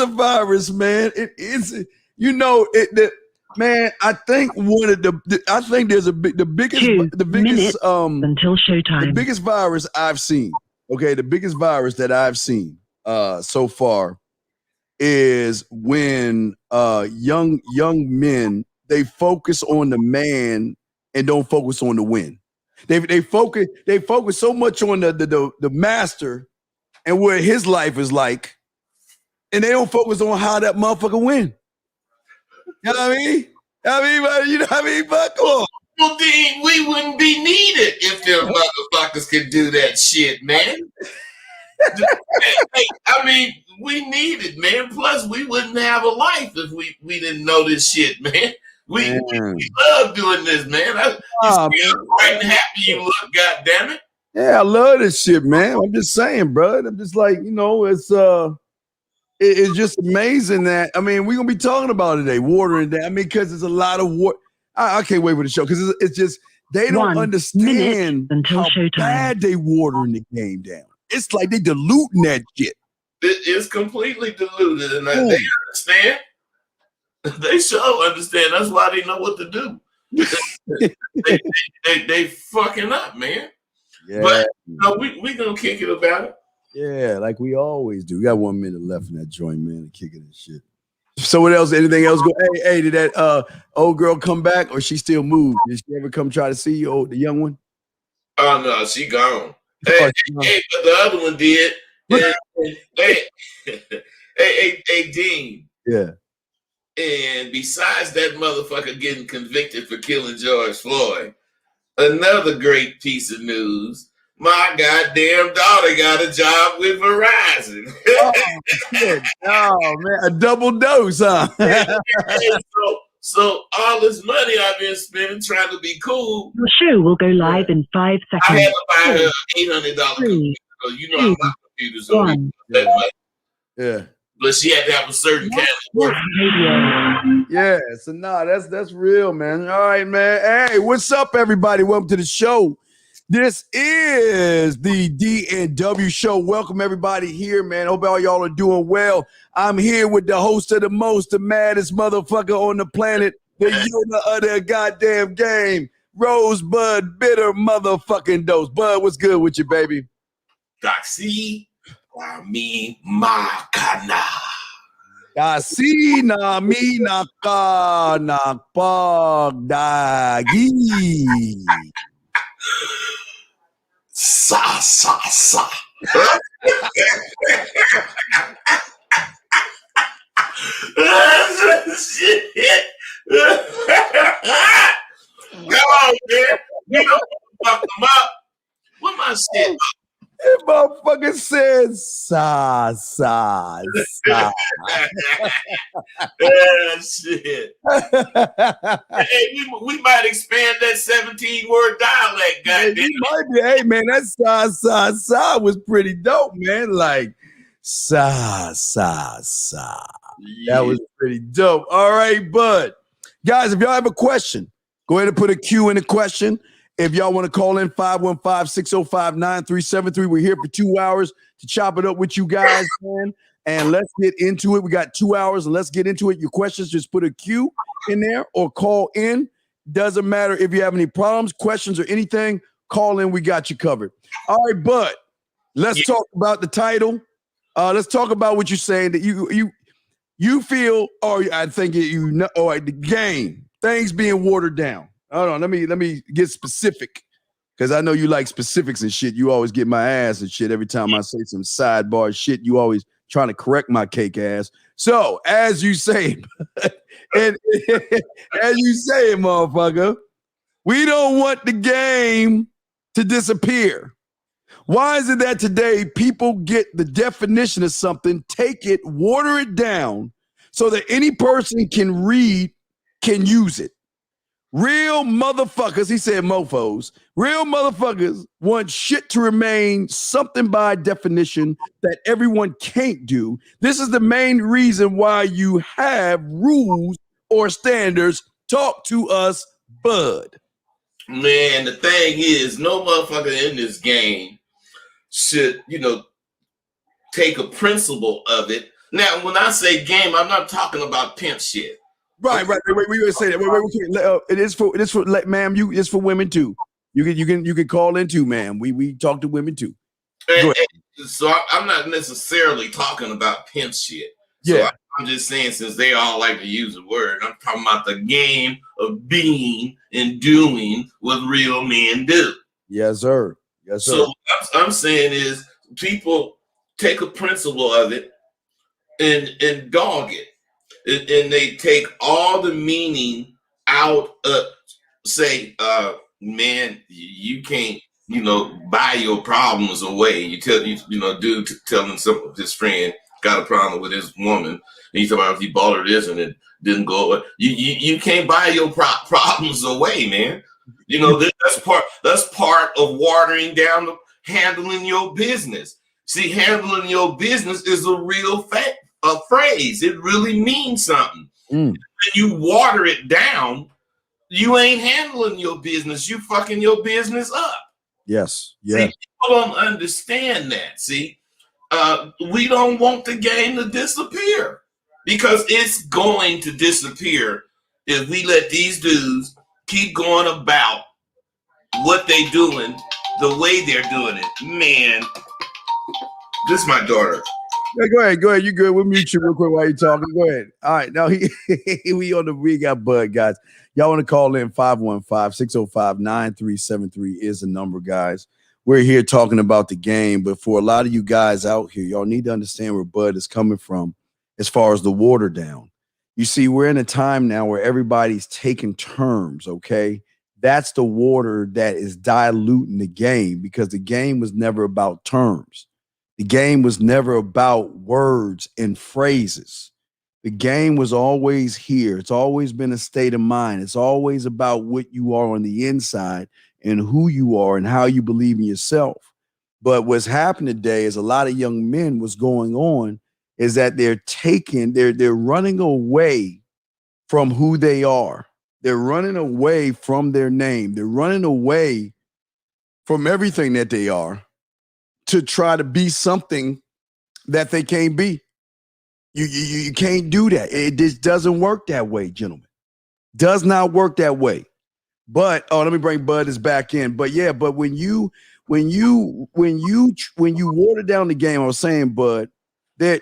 a virus, man. It is. You know it. Man, I think I think there's the biggest until showtime. The biggest virus I've seen. Okay, the biggest virus that I've seen so far is when young men, they focus on the man and don't focus on the win. They focus so much on the master and what his life is like, and they don't focus on how that motherfucker win. You know what I mean? You know what I mean? But come on. Well, then we wouldn't be needed if them motherfuckers could do that shit, man. I mean, we need it, man. Plus, we wouldn't have a life if we didn't know this shit, man. We love doing this, man. I'm bright and happy you look, goddammit. Yeah, I love this shit, man. I'm just saying, bro. I'm just like, you know, it's just amazing that, I mean, we're gonna be talking about it today, watering that. I mean, because there's a lot of water. I can't wait for the show because it's just they don't understand how bad they watering the game down. It's like they diluting that shit. It's completely diluted, and they understand. They sure understand. That's why they know what to do. they fucking up, man. Yeah. But no, we gonna kick it about it. Yeah, like we always do. We got 1 minute left in that joint, man. Kicking this shit. So what else? Anything else go? Hey, did that old girl come back, or she still moved? Did she ever come try to see you, the young one? Oh no, she gone. Hey, but the other one did. Hey, Dean. Yeah. And besides that motherfucker getting convicted for killing George Floyd, another great piece of news. My goddamn daughter got a job with Verizon. Oh, shit. Oh man, a double dose, huh? So all this money I've been spending trying to be cool. The show will go live in 5 seconds. I had to buy her $800 computer. You know, my computers don't that much. Yeah. But she had to have a certain kind of work. Yeah, so that's real, man. All right, man. Hey, what's up, everybody? Welcome to the show. This is the D&W show. Welcome everybody here, man. Hope all y'all are doing well. I'm here with the host of the most, the maddest motherfucker on the planet, the Yoda of the goddamn game, Rosebud Bitter motherfucking Dose. Bud, what's good with you, baby? Taxi, mi makana. Kasi na mi naka nakpagdagi. Sa. Shit. Come on, man. You don't fuck them up. What my shit? That motherfucker said sa. Shit. Hey, we might expand that 17-word dialect, goddamn. Hey, man, that sa was pretty dope, man. Like sa. Yeah. That was pretty dope. All right, bud. Guys, if y'all have a question, go ahead and put a Q in the question. If y'all want to call in, 515-605-9373. We're here for 2 hours to chop it up with you guys, man. And let's get into it. We got 2 hours, and let's get into it. Your questions, just put a Q in there or call in. Doesn't matter if you have any problems, questions, or anything. Call in. We got you covered. All right, bud. Let's talk about the title. Let's talk about what you're saying that you feel, or I think you know, or the game, things being watered down. Hold on, let me get specific, because I know you like specifics and shit. You always get my ass and shit every time I say some sidebar shit. You always trying to correct my cake ass. So as you say, and as you say, motherfucker, we don't want the game to disappear. Why is it that today people get the definition of something, take it, water it down, so that any person can read, can use it? Real motherfuckers, he said mofos, real motherfuckers want shit to remain something by definition that everyone can't do. This is the main reason why you have rules or standards. Talk to us, bud. Man, the thing is, no motherfucker in this game should, take a principle of it Now, when I say game, I'm not talking about pimp shit. Right. Wait, we would say that. Wait. It is for ma'am. It's for women too. You can call in too, ma'am. We talk to women too. And so I'm not necessarily talking about pimp shit. So Yeah. I'm just saying, since they all like to use the word, I'm talking about the game of being and doing what real men do. Yes, sir. Yes, sir. So what I'm saying is people take a principle of it and dog it. And they take all the meaning out of, say, man, you can't, buy your problems away. You tell, dude telling some his friend got a problem with his woman, and he's talking about if he bought her this and it didn't go away. You can't buy your problems away, man. That's part of watering down handling your business. See, handling your business is a real fact. A phrase. It really means something. When you water it down, you ain't handling your business. You fucking your business up. Yes. See, people don't understand that. See, we don't want the game to disappear because it's going to disappear if we let these dudes keep going about what they doing the way they're doing it. Man, this is my daughter. Yeah, go ahead. You good? We'll mute you real quick while you're talking. Go ahead. All right. Now we got Bud, guys. Y'all want to call in 515-605-9373 is the number, guys. We're here talking about the game, but for a lot of you guys out here, y'all need to understand where Bud is coming from as far as the water down. You see, we're in a time now where everybody's taking terms, okay? That's the water that is diluting the game because the game was never about terms. The game was never about words and phrases. The game was always here. It's always been a state of mind. It's always about what you are on the inside and who you are and how you believe in yourself. But what's happening today is a lot of young men, what's going on is that they're running away from who they are. They're running away from their name. They're running away from everything that they are to try to be something that they can't be. You can't do that. It just doesn't work that way, gentlemen. Does not work that way. But let me bring Bud is back in. But yeah, but when you water down the game, I was saying, Bud, they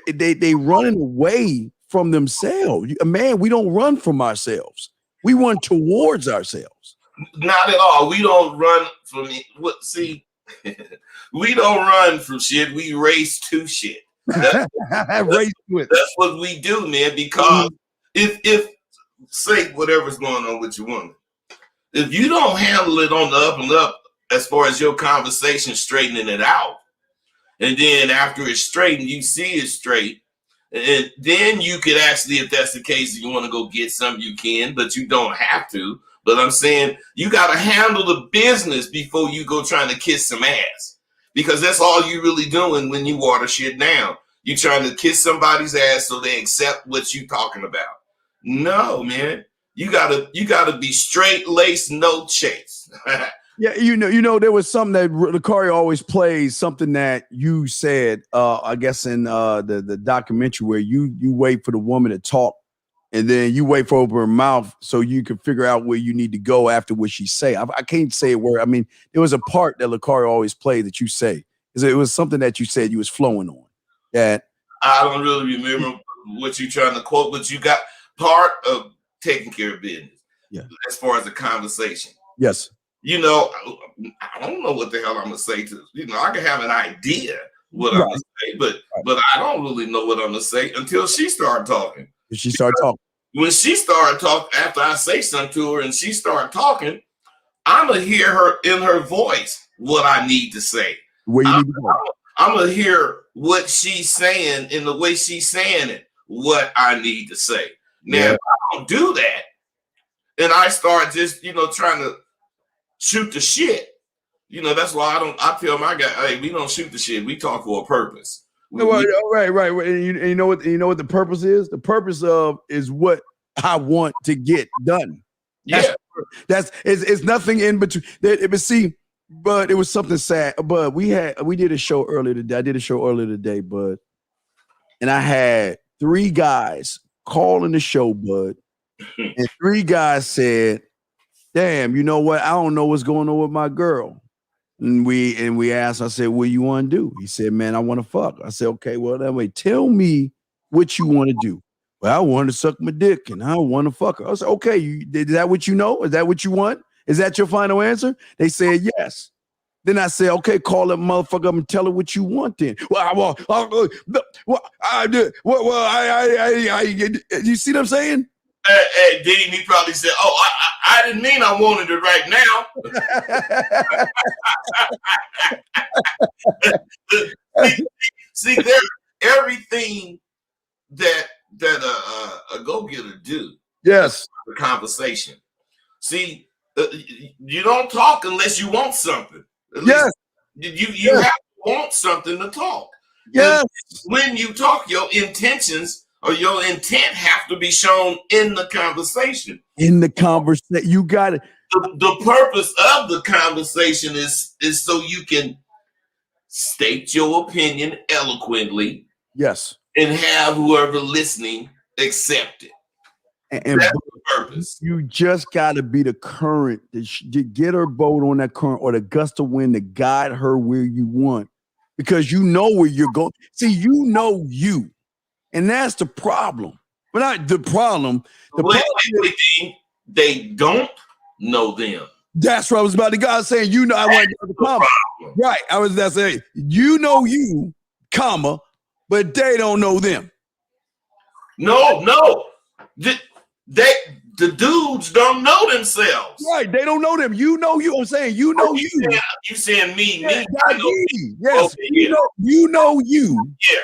running away from themselves. Man, we don't run from ourselves. We run towards ourselves. Not at all. We don't run from it. See, we don't run from shit. We race to shit. That's what we do, man. Because if say whatever's going on with your woman, if you don't handle it on the up and up as far as your conversation straightening it out, and then after it's straightened, you see it straight, and then you could actually, if that's the case, if you want to go get something, you can, but you don't have to. But I'm saying you got to handle the business before you go trying to kiss some ass. Because that's all you really doing when you water shit down. You trying to kiss somebody's ass so they accept what you talking about. No, man. You gotta be straight laced, no chase. Yeah, there was something that Lucario always plays, something that you said, I guess in the documentary where you wait for the woman to talk and then you wait for her mouth so you can figure out where you need to go after what she say. I can't say a word. I mean, there was a part that Lucario always played that you say. It was something that you said you was flowing on. That I don't really remember what you're trying to quote, but you got part of taking care of business. Yeah. As far as the conversation. Yes. I don't know what the hell I'm gonna say to. I can have an idea what I'm gonna say, but I don't really know what I'm gonna say until she started talking. She started talking. When she started talking, after I say something to her and she started talking, I'm gonna hear her in her voice what I need to say. Where you need to go. I'm gonna hear what she's saying in the way she's saying it, what I need to say. Now, if I don't do that, and I start just trying to shoot the shit, that's why I tell my guy, hey, we don't shoot the shit. We talk for a purpose. Right. And you know what the purpose is? The purpose is what I want to get done. It's nothing in between. But see, but it was something sad. But we did a show earlier today. I did a show earlier today, but and I had 3 guys calling the show, bud. And 3 guys said, damn, you know what? I don't know what's going on with my girl. And we asked, I said, what you want to do? He said, man, I want to fuck. I said, okay, well, that way, tell me what you want to do. Well, I want to suck my dick and I want to fuck her. I said, okay, is that what you know? Is that what you want? Is that your final answer? They said, yes. Then I said, okay, call that motherfucker up and tell her what you want then. You see what I'm saying? Diddy, he probably said, oh, I didn't mean I wanted it right now. see, there, everything that a go-getter do. Yes. The conversation. See, you don't talk unless you want something. Yes. You have to want something to talk. Yes. And when you talk, your intentions or your intent have to be shown in the conversation. In the conversation, you got it. The purpose of the conversation is so you can state your opinion eloquently. Yes. And have whoever listening accept it. And that's the purpose. You just got to be the current to get her boat on that current or the gust of wind to guide her where you want, because you know where you're going. See, you know you, and that's the problem. But not the problem. They don't know them. That's what I was about to go. I was saying, you know, I want to comma. Right. I was that saying, you know you, comma, but they don't know them. No. The dudes don't know themselves. Right, they don't know them. You know you. I'm saying you know you. You saying me? Yes. Okay, yeah. You know you. Yeah.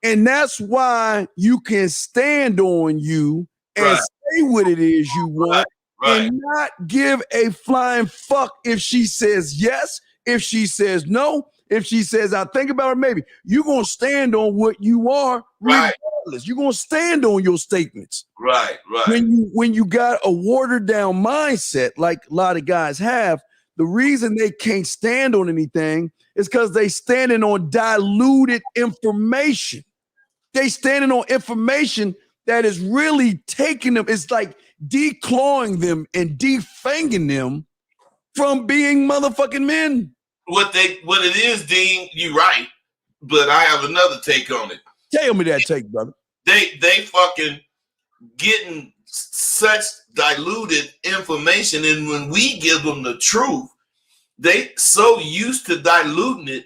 And that's why you can stand on you and say what it is you want and not give a flying fuck if she says yes, if she says no, if she says I think about it maybe. You're gonna stand on what you are regardless. You're gonna stand on your statements. Right. When you got a watered down mindset like a lot of guys have, the reason they can't stand on anything is because they standing on diluted information. They standing on information that is really taking them. It's like declawing them and defanging them from being motherfucking men. What it is, Dean, you're right. But I have another take on it. Tell me that take, brother. They fucking getting such diluted information, and when we give them the truth, they so used to diluting it,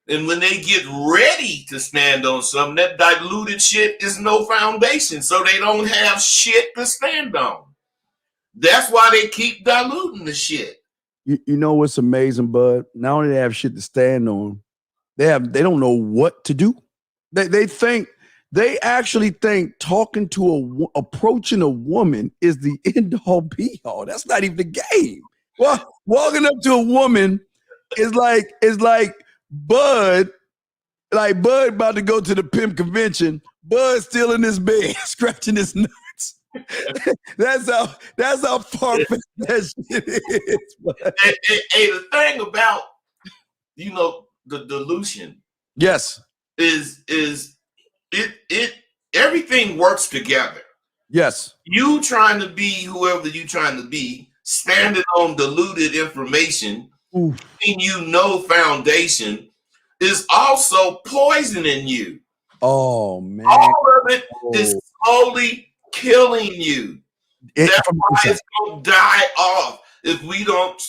and when they get ready to stand on something, that diluted shit is no foundation, so they don't have shit to stand on. That's why they keep diluting the shit. You know what's amazing, bud? Not only do they have shit to stand on, they don't know what to do. They actually think approaching a woman is the end all be all. That's not even the game. Well, walking up to a woman is like Bud about to go to the pimp convention. Bud still in his bed, scratching his nuts. That's how far-fetched that shit is. Hey, the thing about the dilution, yes, is it everything works together. Yes, you trying to be whoever you trying to be, standing on diluted information, foundation is also poisoning you. Oh man, all of it is slowly killing you. That's why it's gonna die off if we don't,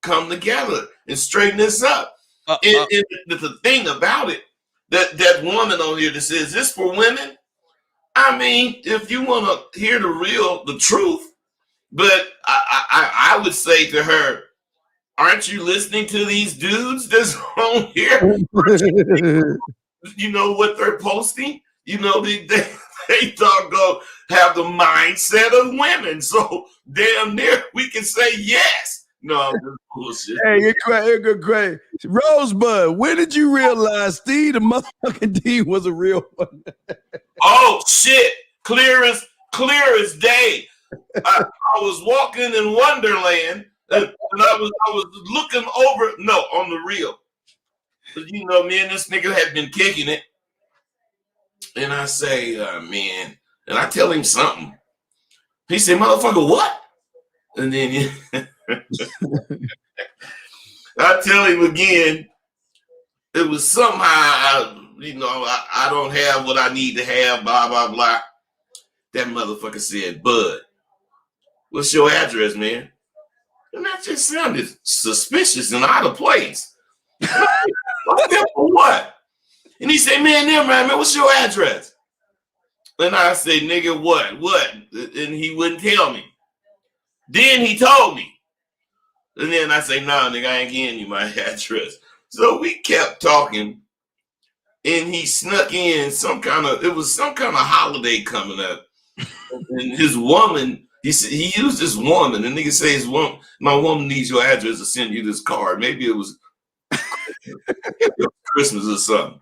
come together and straighten this up. And the thing about it, that woman on here that says this for women, I mean, if you want to hear the truth, but I would say to her, aren't you listening to these dudes that's on here? You know what they're posting? They go have the mindset of women. So damn near we can say yes. No, I'm just bullshit. Hey, great. Rosebud, when did you realize Steve the motherfucking D was a real one? Oh shit. Clear as day. I was walking in Wonderland and I was looking over on the reel. But me and this nigga had been kicking it. And I say, man, and I tell him something. He said, motherfucker, what? And then I tell him again, it was somehow, I don't have what I need to have, blah, blah, blah. That motherfucker said, Bud, what's your address, man? And that just sounded suspicious and out of place. For what? And he said, man, never mind, man, what's your address? And I said, nigga, what? And he wouldn't tell me. Then he told me. And then I say, nah, nigga, I ain't getting you my address. So we kept talking. And he snuck in it was some kind of holiday coming up. And his woman, he used this woman. And nigga says, my woman needs your address to send you this card. Maybe it was Christmas or something.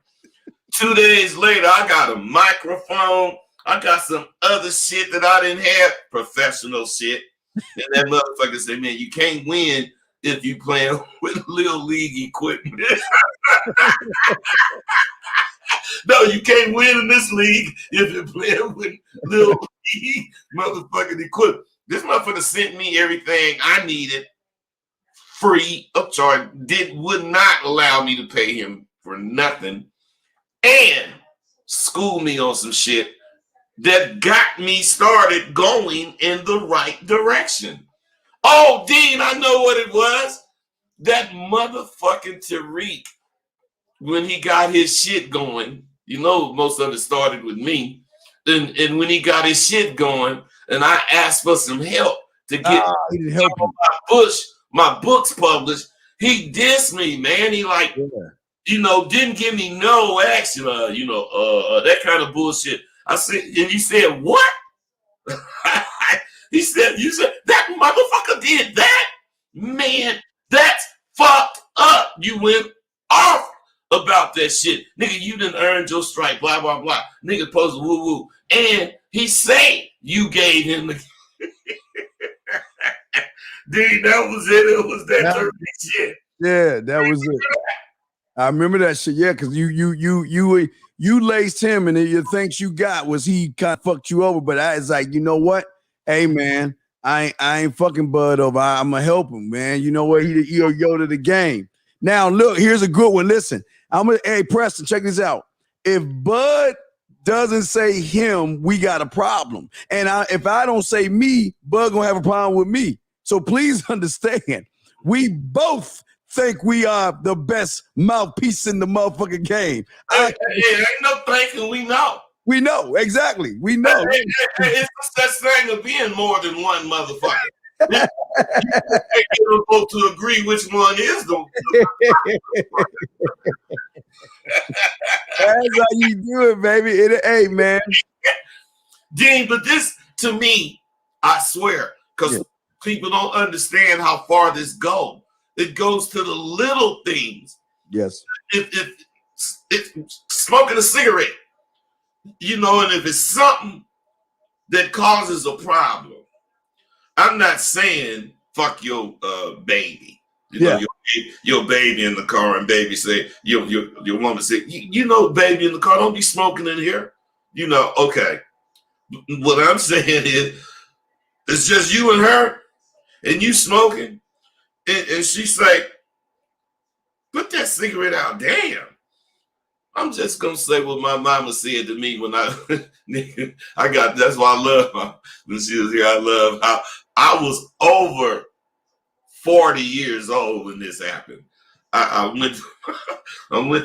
2 days later, I got a microphone. I got some other shit that I didn't have, professional shit. And that motherfucker said, man, you can't win if you playing with Little League equipment. No, you can't win in this league if you're playing with Little League motherfucking equipment. This motherfucker sent me everything I needed free of charge. Would not allow me to pay him for nothing. And school me on some shit that got me started going in the right direction. Oh, Dean, I know what it was. That motherfucking Tariq, when he got his shit going, most of it started with me. And when he got his shit going, and I asked for some help to get my books published, he dissed me, man. He didn't give me no action, that kind of bullshit. I said, and he said, what? He said, you said that motherfucker did that? Man, that's fucked up. You went off about that shit. Nigga, you done earned your strike, blah, blah, blah. Nigga posted woo woo. And he said you gave him the Dude, that was it. It was that dirty shit. Yeah, that was it. I remember that shit. Yeah, because you laced him, and the things you got was he kind of fucked you over. But I was like, you know what? Hey man, I ain't fucking Bud over. I'm gonna help him, man. You know what? He yo to the game. Now look, here's a good one. Listen, hey Preston, check this out. If Bud doesn't say him, we got a problem. And if I don't say me, Bud gonna have a problem with me. So please understand, we both think we are the best mouthpiece in the motherfucking game. Ain't no thinking, we know. We know, exactly. We know. It's such thing of being more than one motherfucker. You're supposed to agree which one is the That's how you do it, baby. Hey, man. Dean, but this, to me, I swear, because people don't understand how far this goes. It goes to the little things. Yes. If smoking a cigarette, and if it's something that causes a problem, I'm not saying fuck your baby. Your baby in the car, and baby say your woman say, baby in the car, don't be smoking in here. Okay. What I'm saying is, it's just you and her, and you smoking, and she's like, put that cigarette out. Damn. I'm just gonna say what my mama said to me when that's why I love her. When she was here, I love how I was over 40 years old when this happened. I went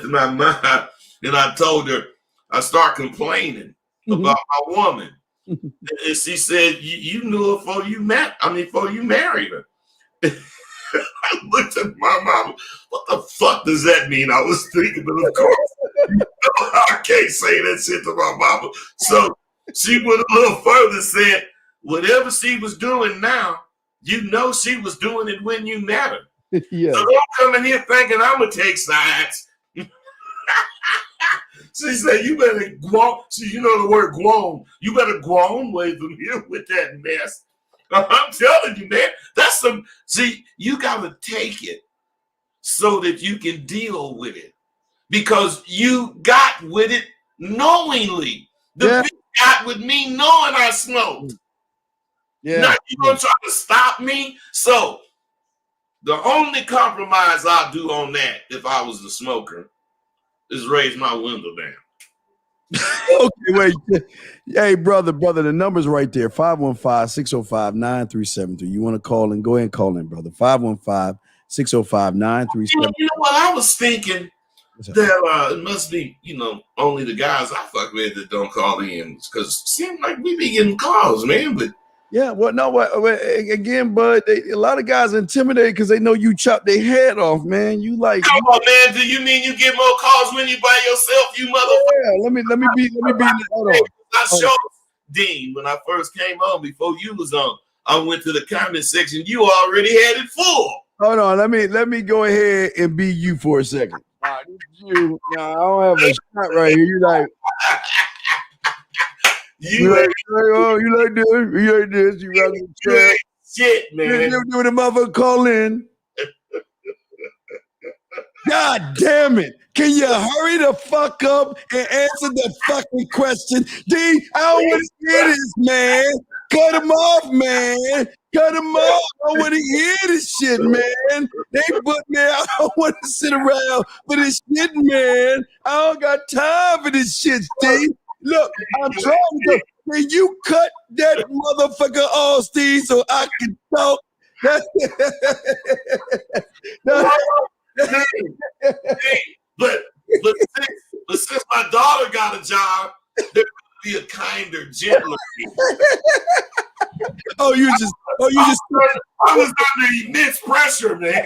to my mom and I told her, I start complaining about my woman. And she said, you knew her before you married her. I looked at my mom. What the fuck does that mean? I was thinking, but of course, I can't say that shit to my mama. So she went a little further, said, whatever she was doing now, she was doing it when you met her. Yeah. So don't come in here thinking I'm gonna take sides. She said, you better go. You know the word "guon." You better go on away from here with that mess. I'm telling you, man, that's some. See, you gotta take it so that you can deal with it, because you got with it knowingly. The bitch got with me knowing I smoked. Yeah. Now you gonna try to stop me? So the only compromise I'll do on that, if I was the smoker, is raise my window down. Okay, wait. Hey, brother, the number's right there. 515-605-9373. You want to call in? Go ahead and call in, brother. 515-605-9373. You know what I was thinking? That it must be, only the guys I fuck with that don't call in, because it seems like we be getting calls, man. But yeah, well, no, again, bud, a lot of guys are intimidated because they know you chop their head off, man. You like, come on, man. Do you mean you get more calls when you by yourself, you motherfucker? Yeah, let me be. Hold on. I showed Dean when I first came on before you was on. I went to the comment section. You already had it full. Hold on, let me go ahead and be you for a second. You. No, I don't have a shot right here. You like. You like this. You rocking the shit, man. You do the motherfucker call in. God damn it. Can you hurry the fuck up and answer the fucking question? D, I don't want to hear this, man. Cut him off, man. Cut him off. I don't want to hear this shit, man. I don't want to sit around for this shit, man. I don't got time for this shit, Steve. Look, I'm trying to. Can you cut that motherfucker off, Steve, so I can talk? But since my daughter got a job, there could be a kinder, gentler. I was under immense pressure, man.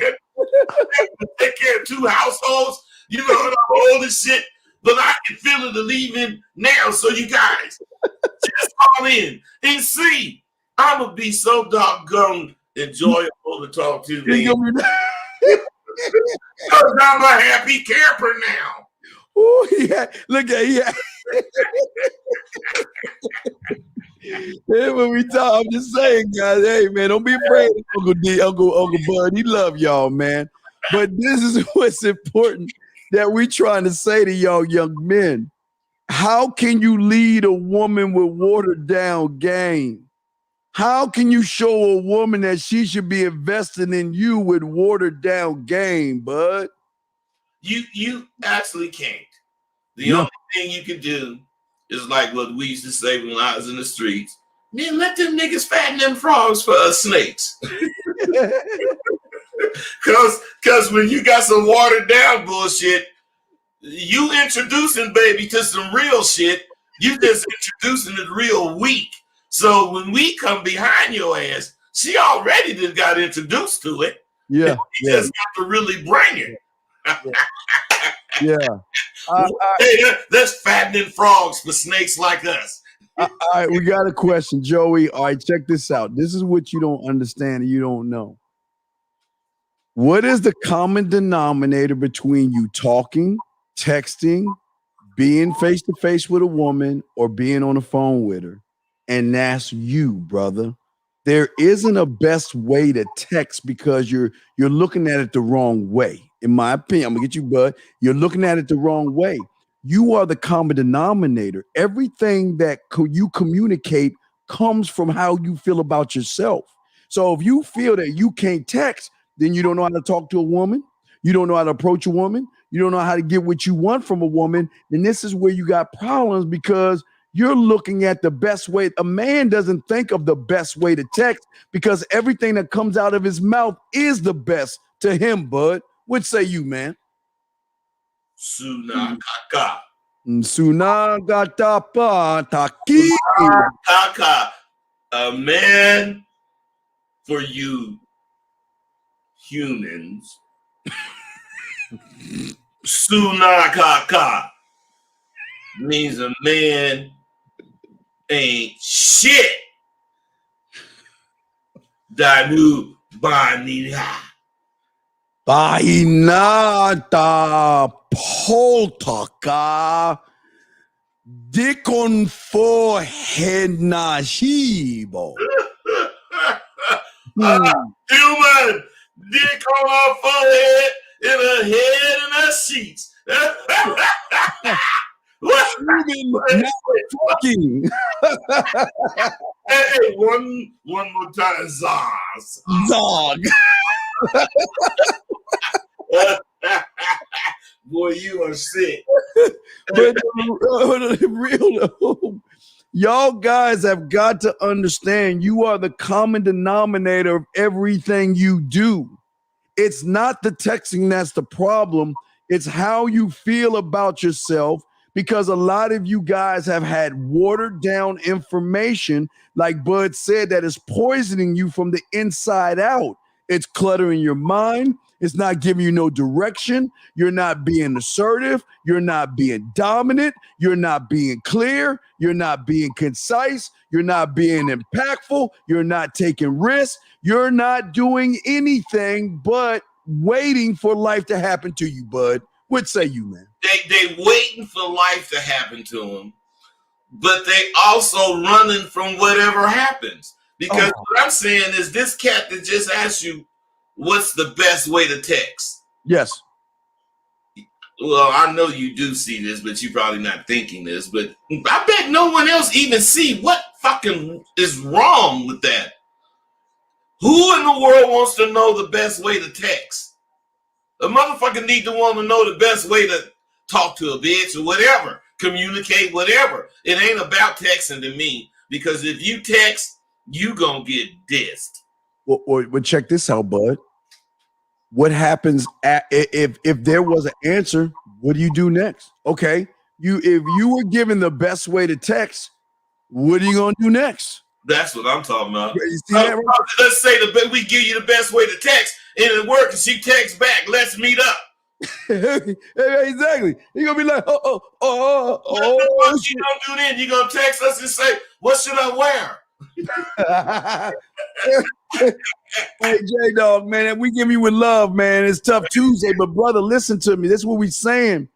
Take care of 2 households, and I'm old as shit. But I can feel it leaving now. So you guys, just call in and see. I'm gonna be so doggone enjoyable to talk to, man. Because I'm a happy camper now. Oh yeah, look at Hey, when we talk, I'm just saying, guys. Hey, man, don't be afraid, Uncle D, Uncle Bud. He love y'all, man. But this is what's important that we trying to say to y'all young men. How can you lead a woman with watered down game? How can you show a woman that she should be investing in you with watered down game, bud? You actually can't. The only thing you can do is like what we used to say when I was in the streets. Man, let them niggas fatten them frogs for us snakes. Cause when you got some watered down bullshit, you introducing baby to some real shit. You just introducing it real weak. So when we come behind your ass, she already just got introduced to it. Yeah. You just got to really bring it. Yeah. Hey, that's fattening frogs for snakes like us. All right, we got a question, Joey. All right, check this out. This is what you don't understand and you don't know. What is the common denominator between you talking, texting, being face-to-face with a woman, or being on the phone with her? And that's you, brother. There isn't a best way to text because you're looking at it the wrong way. In my opinion, I'm gonna get you, bud. You're looking at it the wrong way. You are the common denominator. Everything that you communicate comes from how you feel about yourself. So if you feel that you can't text, then you don't know how to talk to a woman. You don't know how to approach a woman. You don't know how to get what you want from a woman. Then this is where you got problems because you're looking at the best way. A man doesn't think of the best way to text because everything that comes out of his mouth is the best to him, bud. What say you, man? Sunakaka. Sunagatapa taki. Kaka. A man for you humans. Sunakaka means a man ain't shit. Danu Banina. Bainata poltaka dikon forehead nashibo. Human dick on our forehead and a head in our sheets. What? breathing, not talking. Hey, one more time, Zaz. Dog. Boy, you are sick. But real, y'all guys have got to understand you are the common denominator of everything you do. It's not the texting that's the problem. It's how you feel about yourself, because a lot of you guys have had watered down information, like Bud said, that is poisoning you from the inside out. It's cluttering your mind. It's not giving you no direction. You're not being assertive. You're not being dominant. You're not being clear. You're not being concise. You're not being impactful. You're not taking risks. You're not doing anything but waiting for life to happen to you, Bud. What say you, man? They waiting for life to happen to them, but they also running from whatever happens. Because what I'm saying is, this cat that just asked you, what's the best way to text? Yes. Well, I know you do see this, but you're probably not thinking this. But I bet no one else even see what fucking is wrong with that. Who in the world wants to know the best way to text? A motherfucker need to want to know the best way to talk to a bitch or whatever, communicate, whatever. It ain't about texting to me, because if you text, you gonna get dissed. Well, check this out, Bud. What happens if there was an answer? What do you do next? Okay, if you were given the best way to text, what are you gonna do next? That's what I'm talking about. You see that, right? Let's say we give you the best way to text, and it works, and she texts back, let's meet up. Exactly. You're gonna be like, What you gonna do then? You gonna text us and say, what should I wear? Hey, J-Dog, man, we give you with love, man. It's tough Tuesday, but brother, listen to me. That's what we're saying.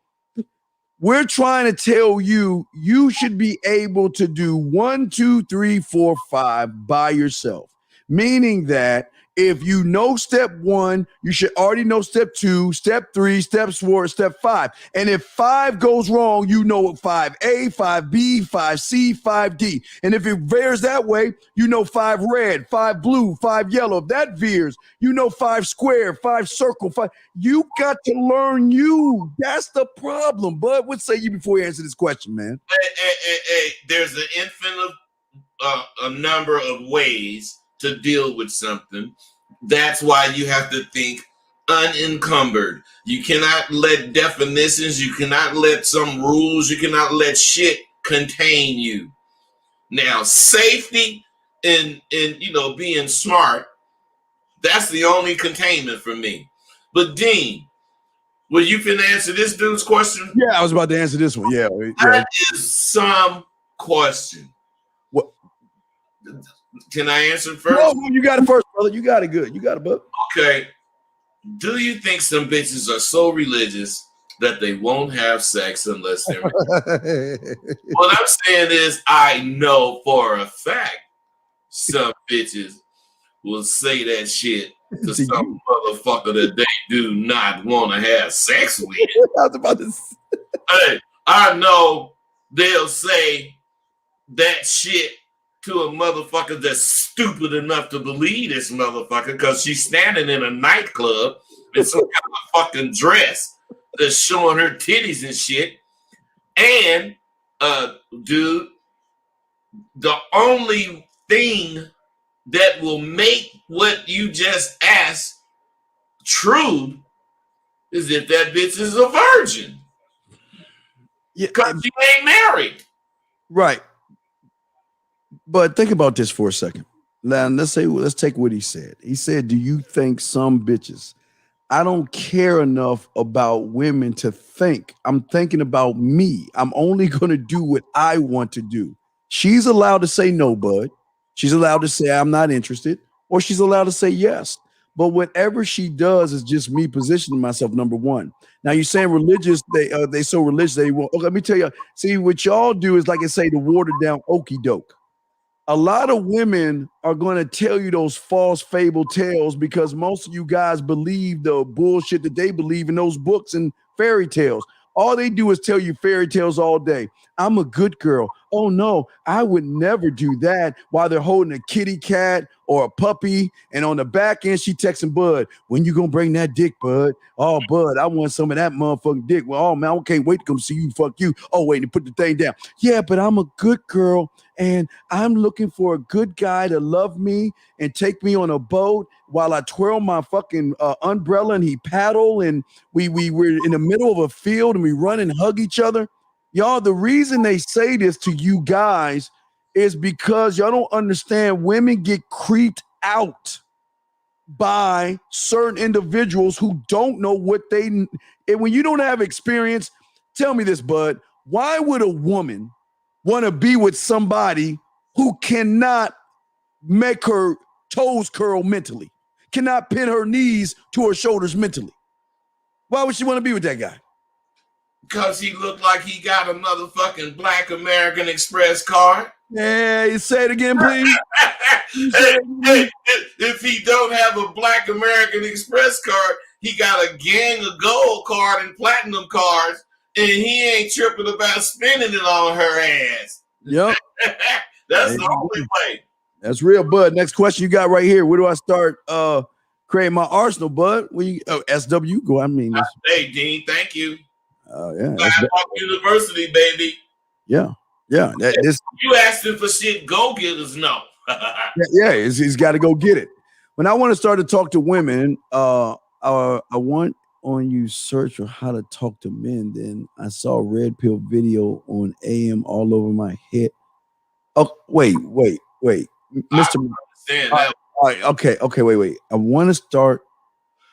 We're trying to tell you, you should be able to do 1, 2, 3, 4, 5 by yourself. Meaning that if you know step 1, you should already know step 2, step 3, step 4, step 5. And if 5 goes wrong, you know what 5A, 5B, 5C, 5D. And if it veers that way, you know 5 red, 5 blue, 5 yellow. If that veers, you know 5 square, 5 circle, 5. You got to learn you. That's the problem. Bud, what say you before you answer this question, man? Hey, there's an infinite a number of ways to deal with something. That's why you have to think unencumbered. You cannot let definitions, you cannot let some rules, you cannot let shit contain you. Now, safety and being smart, that's the only containment for me. But Dean, well, you can answer this dude's question? Yeah, I was about to answer this one. Yeah. That is some question. What? Can I answer first? No, you got it first, brother. You got it good. You got it, bud. Okay. Do you think some bitches are so religious that they won't have sex unless they're What I'm saying is, I know for a fact some bitches will say that shit to some motherfucker that they do not want to have sex with. I was about to say. Hey, I know they'll say that shit to a motherfucker that's stupid enough to believe this motherfucker, because she's standing in a nightclub in some kind of fucking dress that's showing her titties and shit. And, dude, the only thing that will make what you just asked true is if that bitch is a virgin. Yeah, because you ain't married. Right. But think about this for a second. Now, let's take what he said. He said, do you think some bitches, I don't care enough about women to think. I'm thinking about me. I'm only going to do what I want to do. She's allowed to say no, bud. She's allowed to say I'm not interested, or she's allowed to say yes. But whatever she does is just me positioning myself, number one. Now you're saying religious, they so religious, they will. Okay, let me tell you, see, what y'all do is, like I say, the watered down okey doke. A lot of women are going to tell you those false fable tales because most of you guys believe the bullshit that they believe in those books and fairy tales. All they do is tell you fairy tales all day. I'm a good girl. Oh no, I would never do that, while they're holding a kitty cat or a puppy. And on the back end, she texting Bud, when you gonna bring that dick, Bud? Oh, Bud, I want some of that motherfucking dick. Well, oh man, I can't wait to come see you. Fuck you. Oh, wait, and put the thing down. Yeah, but I'm a good girl and I'm looking for a good guy to love me and take me on a boat while I twirl my fucking umbrella and he paddle, and we were in the middle of a field and we run and hug each other. Y'all, the reason they say this to you guys is because y'all don't understand women get creeped out by certain individuals who don't know what they, and when you don't have experience, tell me this, Bud, why would a woman want to be with somebody who cannot make her toes curl mentally, cannot pin her knees to her shoulders mentally? Why would she want to be with that guy? Because he looked like he got a motherfucking Black American Express card. Yeah, you say it again, please. If he don't have a Black American Express card, he got a gang of gold card and platinum cards, and he ain't tripping about spending it on her ass. Yep. That's the only way. That's real, Bud. Next question you got right here. Where do I start creating my arsenal, Bud? When you SW go. I mean, hey, Dean, thank you. Yeah. University, baby. Yeah. You asking for shit, go get us. No. He's got to go get it. When I want to start to talk to women, I want on you search for how to talk to men. Then I saw a red pill video on AM all over my head. Oh, wait, Mr. All right, okay, wait. I want to start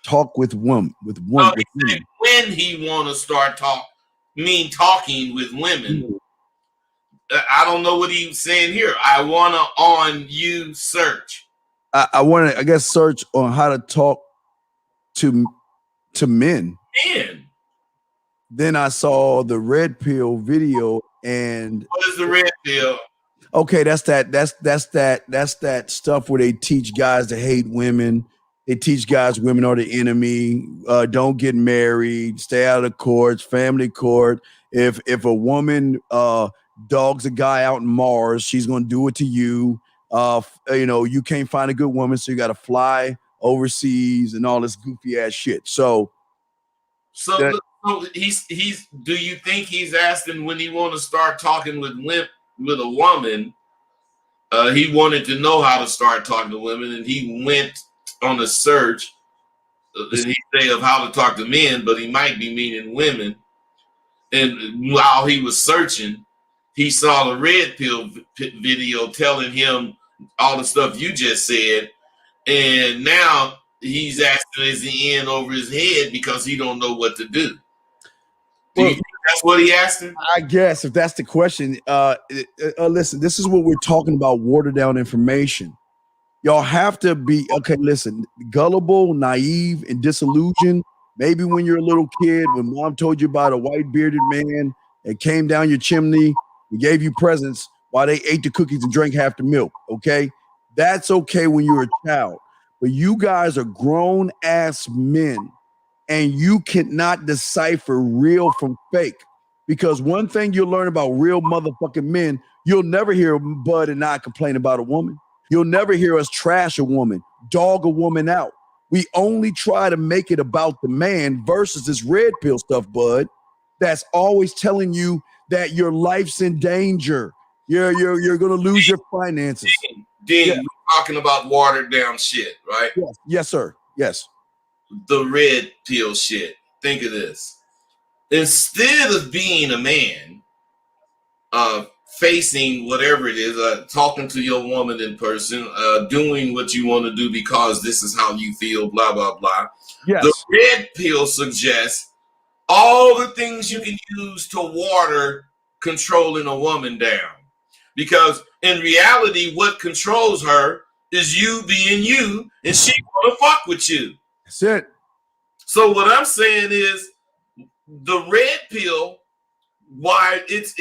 talk with women. When he want to start talking with women. I don't know what he was saying here. I want to on you search. I want to, I guess, search on how to talk to men. Then I saw the red pill video, and what is the red pill? Okay, that's that stuff where they teach guys to hate women. They teach guys women are the enemy. Don't get married. Stay out of the courts. Family court. If a woman dogs a guy out in Mars, she's gonna do it to you. You can't find a good woman, so you got to fly overseas and all this goofy ass shit. So he's. Do you think he's asking when he want to start talking with a woman? He wanted to know how to start talking to women, and he went on a search. And he say of how to talk to men, but he might be meaning women. And while he was searching, he saw the red pill video telling him all the stuff you just said, and now he's asking, is he in over his head because he don't know what to do? Do you think that's what he asked him? I guess if that's the question. Listen, this is what we're talking about: watered down information. Y'all have to be listen, gullible, naive, and disillusioned. Maybe when you're a little kid, when mom told you about a white bearded man that came down your chimney and gave you presents while they ate the cookies and drank half the milk. Okay, that's okay when you're a child, but you guys are grown ass men. And you cannot decipher real from fake, because one thing you'll learn about real motherfucking men, you'll never hear Bud and I complain about a woman. You'll never hear us trash a woman, dog a woman out. We only try to make it about the man versus this red pill stuff, Bud, that's always telling you that your life's in danger. You're going to lose your finances. Dean, we're talking about watered down shit, right? Yes, sir. Yes. The red pill shit. Think of this. Instead of being a man, facing whatever it is, talking to your woman in person, doing what you want to do because this is how you feel, blah, blah, blah. Yes. The red pill suggests all the things you can use to water controlling a woman down. Because in reality, what controls her is you being you, and she want to fuck with you. That's it. So what I'm saying is the red pill, why it's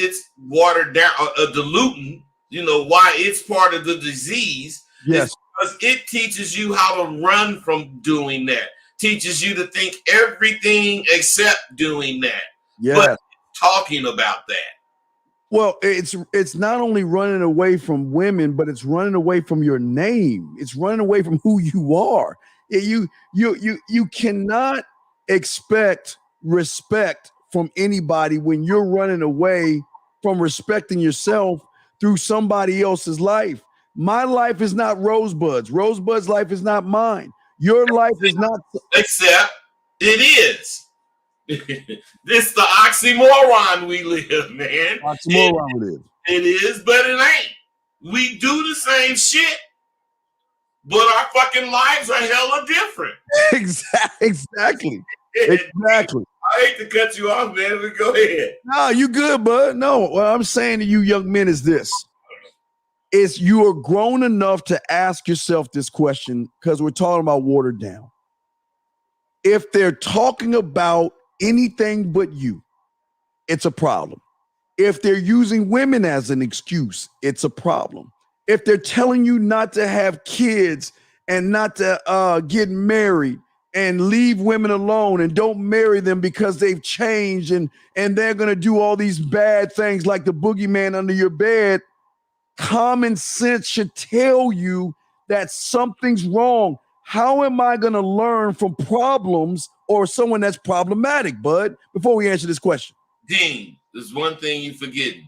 watered down, a dilutant, why it's part of the disease. Yes. Is because it teaches you how to run from doing that. Teaches you to think everything except doing that. Yeah. Talking about that. Well, it's not only running away from women, but it's running away from your name. It's running away from who you are. You cannot expect respect from anybody when you're running away from respecting yourself through somebody else's life. My life is not Rosebud's. Rosebud's life is not mine. Your life is not. Except it is. This the oxymoron we live, man. Oxymoron we live. It is, but it ain't. We do the same shit, but our fucking lives are hella different. Exactly. Exactly. I hate to cut you off, man, but go ahead. No, you good, bud. No, what I'm saying to you young men is this. Is you are grown enough to ask yourself this question because we're talking about watered down. If they're talking about anything but you, it's a problem. If they're using women as an excuse, it's a problem. If they're telling you not to have kids and not to get married and leave women alone and don't marry them because they've changed and they're going to do all these bad things like the boogeyman under your bed, common sense should tell you that something's wrong. How am I going to learn from problems or someone that's problematic, bud? Before we answer this question. Dean, there's one thing you forgetting.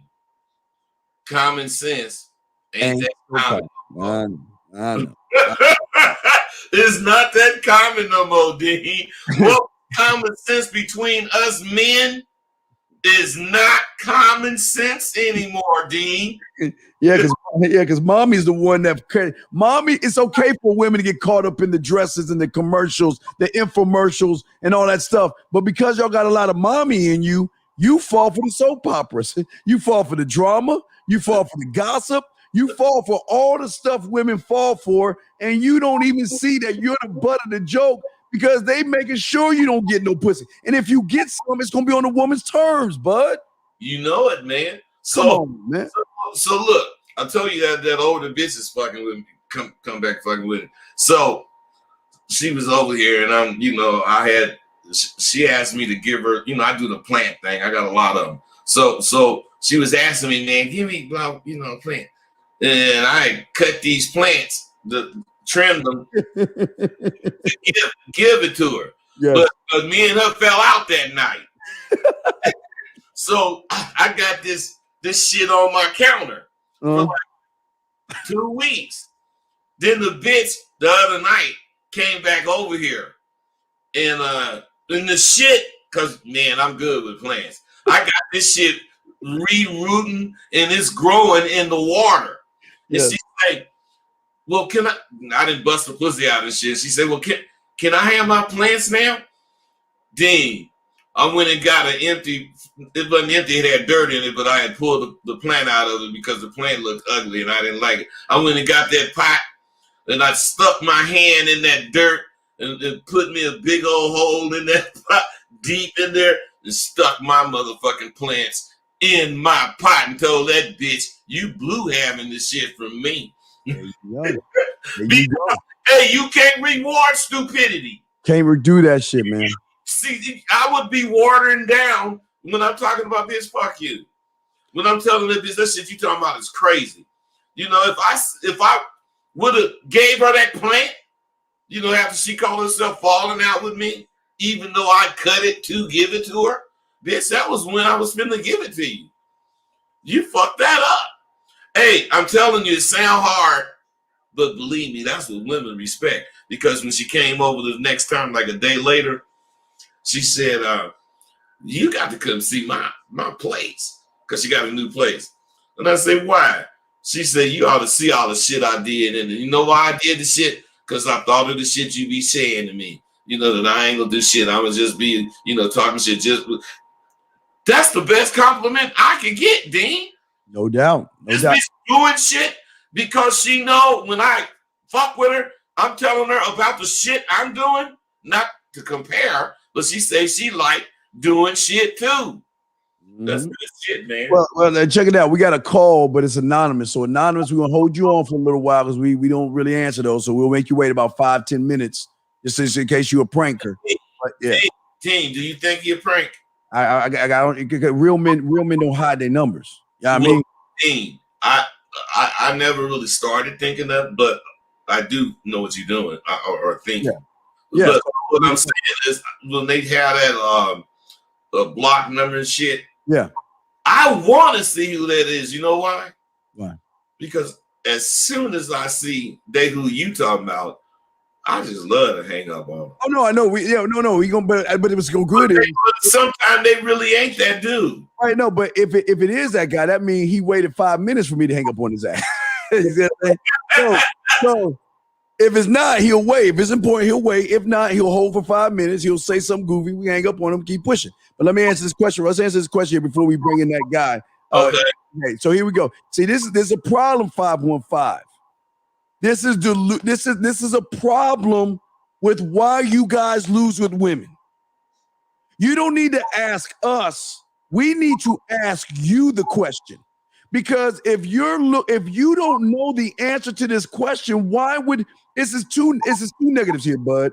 Common sense ain't that common. I know. It's not that common no more, Dean. Well, common sense between us men is not common sense anymore, Dean. Yeah, because mommy's the one that mommy. It's okay for women to get caught up in the dresses and the commercials, the infomercials, and all that stuff. But because y'all got a lot of mommy in you, you fall for the soap operas. You fall for the drama. You fall for the gossip. You fall for all the stuff women fall for, and you don't even see that you're the butt of the joke because they making sure you don't get no pussy. And if you get some, it's gonna be on the woman's terms, bud. You know it, man. Come on, man. So look, I told you that older bitch is fucking with me. Come back fucking with me. So she was over here, and she asked me to give her, I do the plant thing. I got a lot of them. So she was asking me, man, give me, a plant. And I cut these plants, trim them, give it to her. Yes. But me and her fell out that night. So I got this shit on my counter for like 2 weeks. Then the bitch the other night came back over here. And the shit, because, man, I'm good with plants. I got this shit re-rooting and it's growing in the water. Yes. And she's like, well, I didn't bust the pussy out and shit. She said, well, can I have my plants now? Dean, I went and got it wasn't empty, it had dirt in it, but I had pulled the plant out of it because the plant looked ugly and I didn't like it. I went and got that pot and I stuck my hand in that dirt and put me a big old hole in that pot deep in there and stuck my motherfucking plants in my pot and told that bitch, you blew having this shit from me. Hey, you can't reward stupidity. Can't do that shit, man. See, I would be watering down when I'm talking about this. Fuck you. When I'm telling that bitch, that shit you talking about is crazy. If I would have gave her that plant, after she called herself falling out with me, even though I cut it to give it to her, bitch, that was when I was finna give it to you. You fucked that up. Hey, I'm telling you, it sound hard, but believe me, that's what women respect. Because when she came over the next time, like a day later, she said, you got to come see my place. Because she got a new place. And I said, why? She said, you ought to see all the shit I did. And you know why I did the shit? Because I thought of the shit you be saying to me. That I ain't gonna do shit. I'm gonna just be, talking shit. That's the best compliment I could get, Dean. No doubt. This bitch doing shit because she know when I fuck with her, I'm telling her about the shit I'm doing, not to compare, but she says she like doing shit too. That's good shit, man. Well, check it out. We got a call, but it's anonymous. So anonymous, we're gonna hold you on for a little while because we don't really answer those. So we'll make you wait about 5-10 minutes just in case you a pranker. But, yeah. Team, do you think you're a prank? I don't. Real men don't hide their numbers. Yeah, you know I mean, I never really started thinking that, but I do know what you're doing or thinking. Yeah. But what I'm saying is, when they have that block number and shit, yeah, I want to see who that is. You know why? Why? Because as soon as I see they who you talking about, I just love to hang up on them. Oh no, I know. We gonna, but it was go good. Sometimes they really ain't that dude. Right, no, but if it is that guy, that means he waited 5 minutes for me to hang up on his ass. so if it's not, he'll wait. If it's important, he'll wait. If not, he'll hold for 5 minutes. He'll say something goofy. We hang up on him, keep pushing. But let me answer this question. Let's answer this question here before we bring in that guy. Okay. So here we go. See, this is a problem. 515. This is a problem with why you guys lose with women. You don't need to ask us. We need to ask you the question, because if you don't know the answer to this question, why would this is two negatives here, bud.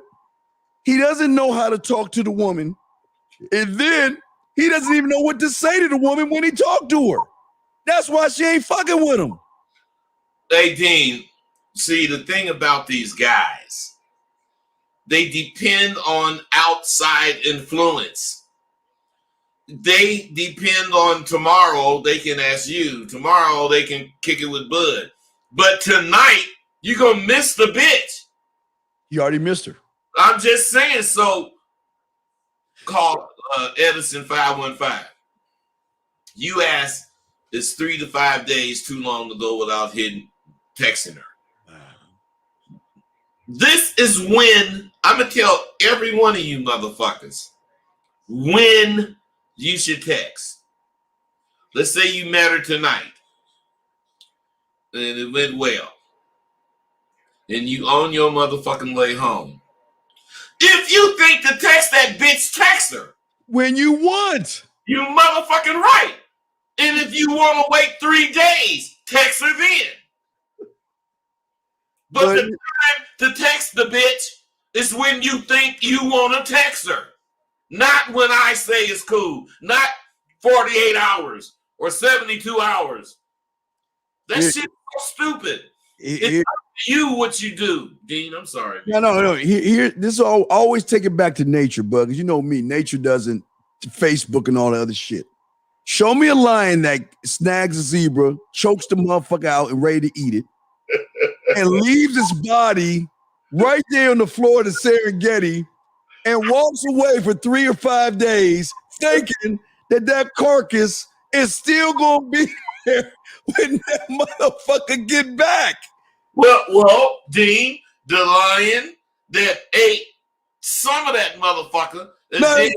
He doesn't know how to talk to the woman, and then he doesn't even know what to say to the woman when he talked to her. That's why she ain't fucking with him. Hey, Dean. See, the thing about these guys, they depend on outside influence. They depend on tomorrow, they can ask you. Tomorrow, they can kick it with Bud. But tonight, you're going to miss the bitch. You already missed her. I'm just saying, so call Edison 515. You ask, it's 3 to 5 days too long to go without texting her. This is when I'm gonna tell every one of you motherfuckers when you should text. Let's say you met her tonight and it went well, and you on your motherfucking way home. If you think to text that bitch, text her when you want. You motherfucking right. And if you want to wait 3 days, text her then. But the time to text the bitch is when you think you want to text her. Not when I say it's cool. Not 48 hours or 72 hours. That shit's so stupid. It's up to you what you do, Dean. I'm sorry. No. Here, this is always take it back to nature, bud. Because you know me, nature doesn't Facebook and all the other shit. Show me a lion that snags a zebra, chokes the motherfucker out and ready to eat it, and leaves his body right there on the floor of the Serengeti and walks away for 3 or 5 days thinking that carcass is still going to be there when that motherfucker get back. Well, Dean, the lion that ate some of that motherfucker and then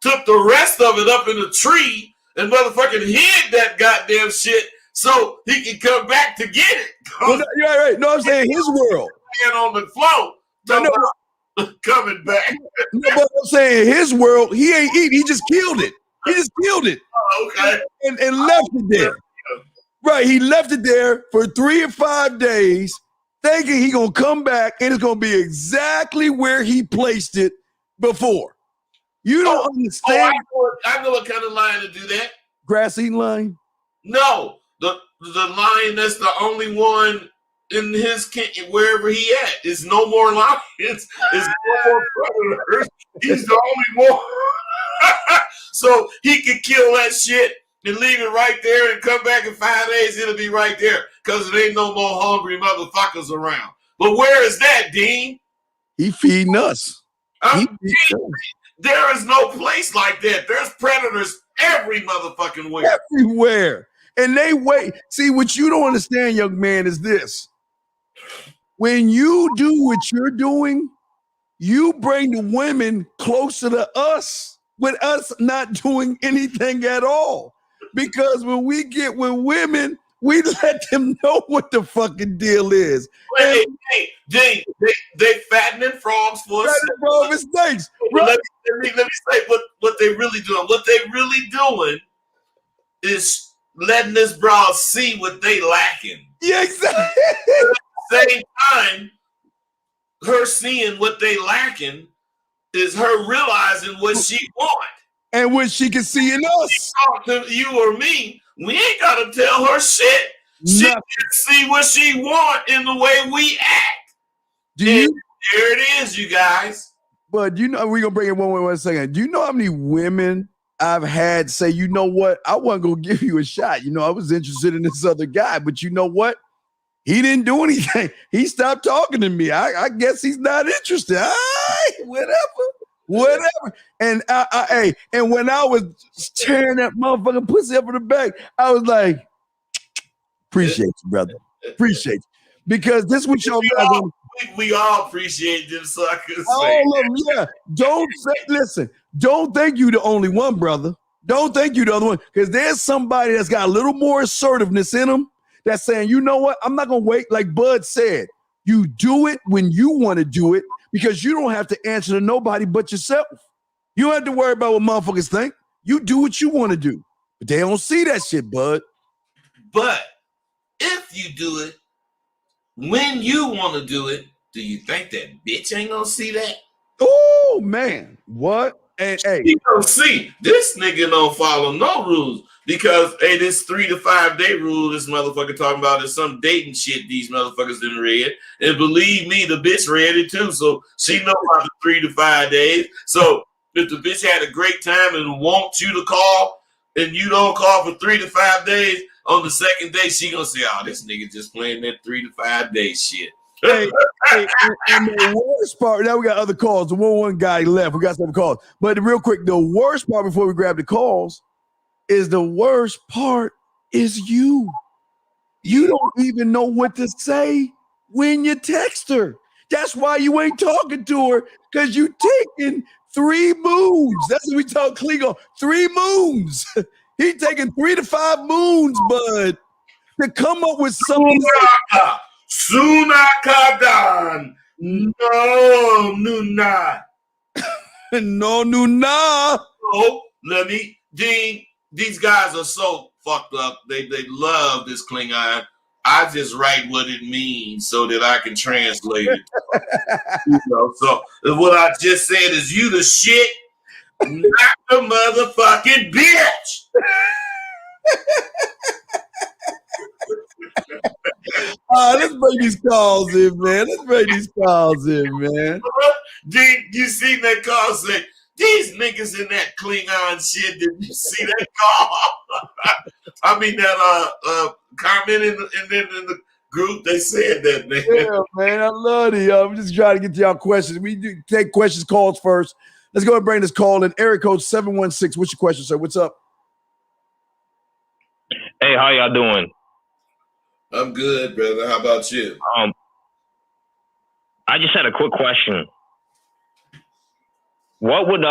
took the rest of it up in the tree and motherfucking hid that goddamn shit so he can come back to get it. Well, you're right. No, I'm saying his world. And on the float, coming back. No, but I'm saying his world, he ain't eat. He just killed it. He just killed it. Oh, okay. And left it there. Right. He left it there for 3 or 5 days, thinking he gonna come back and it's gonna be exactly where he placed it before. You don't understand. I know what kind of lion to do that. Grass-eating lion? No, the lion that's the only one in his wherever he at. There's no more lions. There's no more predators. He's the only one. So he can kill that shit and leave it right there and come back in 5 days. It'll be right there because there ain't no more hungry motherfuckers around. But where is that, Dean? He feeding us. There is no place like that. There's predators every motherfucking where. Everywhere. And they wait. See, what you don't understand, young man, is this. When you do what you're doing, you bring the women closer to us with us not doing anything at all. Because when we get with women, we let them know what the fucking deal is. Hey, they fattening frogs for us. Mistakes. Let me say what they really doing. What they really doing is letting this broad see what they lacking. Yeah, exactly. At the same time, her seeing what they lacking is her realizing what she want. And what she can see in us. Talk to you or me, we ain't gotta tell her shit. She Nothing. can see what she want in the way we act. Do you? There it is, you guys. But you know, we're gonna bring it one second. Do you know how many women I've had say, you know what, I wasn't gonna give you a shot. You know, I was interested in this other guy, but you know what? He didn't do anything. He stopped talking to me. I guess he's not interested. All right, whatever. And and when I was tearing that motherfucking pussy up in the back, I was like, appreciate you, brother. Appreciate you. Because this was your guys. We all appreciate them suckers. All of them, yeah. Don't think you the only one, brother. Don't think you the other one. Because there's somebody that's got a little more assertiveness in them that's saying, you know what? I'm not going to wait. Like Bud said, you do it when you want to do it because you don't have to answer to nobody but yourself. You don't have to worry about what motherfuckers think. You do what you want to do. But they don't see that shit, Bud. But if you do it when you want to do it, do you think that bitch ain't gonna see that? Oh, man. What? And hey, you don't see this nigga don't follow no rules because this 3 to 5 day rule this motherfucker talking about is some dating shit these motherfuckers didn't read. And believe me, the bitch read it too. So she know about the 3 to 5 days. So if the bitch had a great time and wants you to call and you don't call for 3 to 5 days, on the second day, she gonna say, oh, this nigga just playing that 3 to 5 day shit. And the worst part, now we got other calls. The one guy left. We got some calls. But real quick, the worst part before we grab the calls is the worst part is you. You don't even know what to say when you text her. That's why you ain't talking to her, because you taking 3 moons. That's what we tell Klingon. 3 moons. He taking 3 to 5 moons, bud, to come up with something. Sunakadan. No, Nuna. No, Nuna. Oh, let me, Dean, these guys are so fucked up. They love this Klingon. I just write what it means so that I can translate it. So what I just said is you the shit, not the motherfucking bitch. Let's bring these calls in, man. Did you see that call say, these niggas in that Klingon shit, did you see that call? I mean, that comment in the group, they said that, man. Yeah, man, I love it. I'm just trying to get to y'all questions. We do take questions, calls first. Let's go and bring this call in. Area code 716. What's your question, sir? What's up? Hey, how y'all doing? I'm good, brother. How about you? I just had a quick question. What would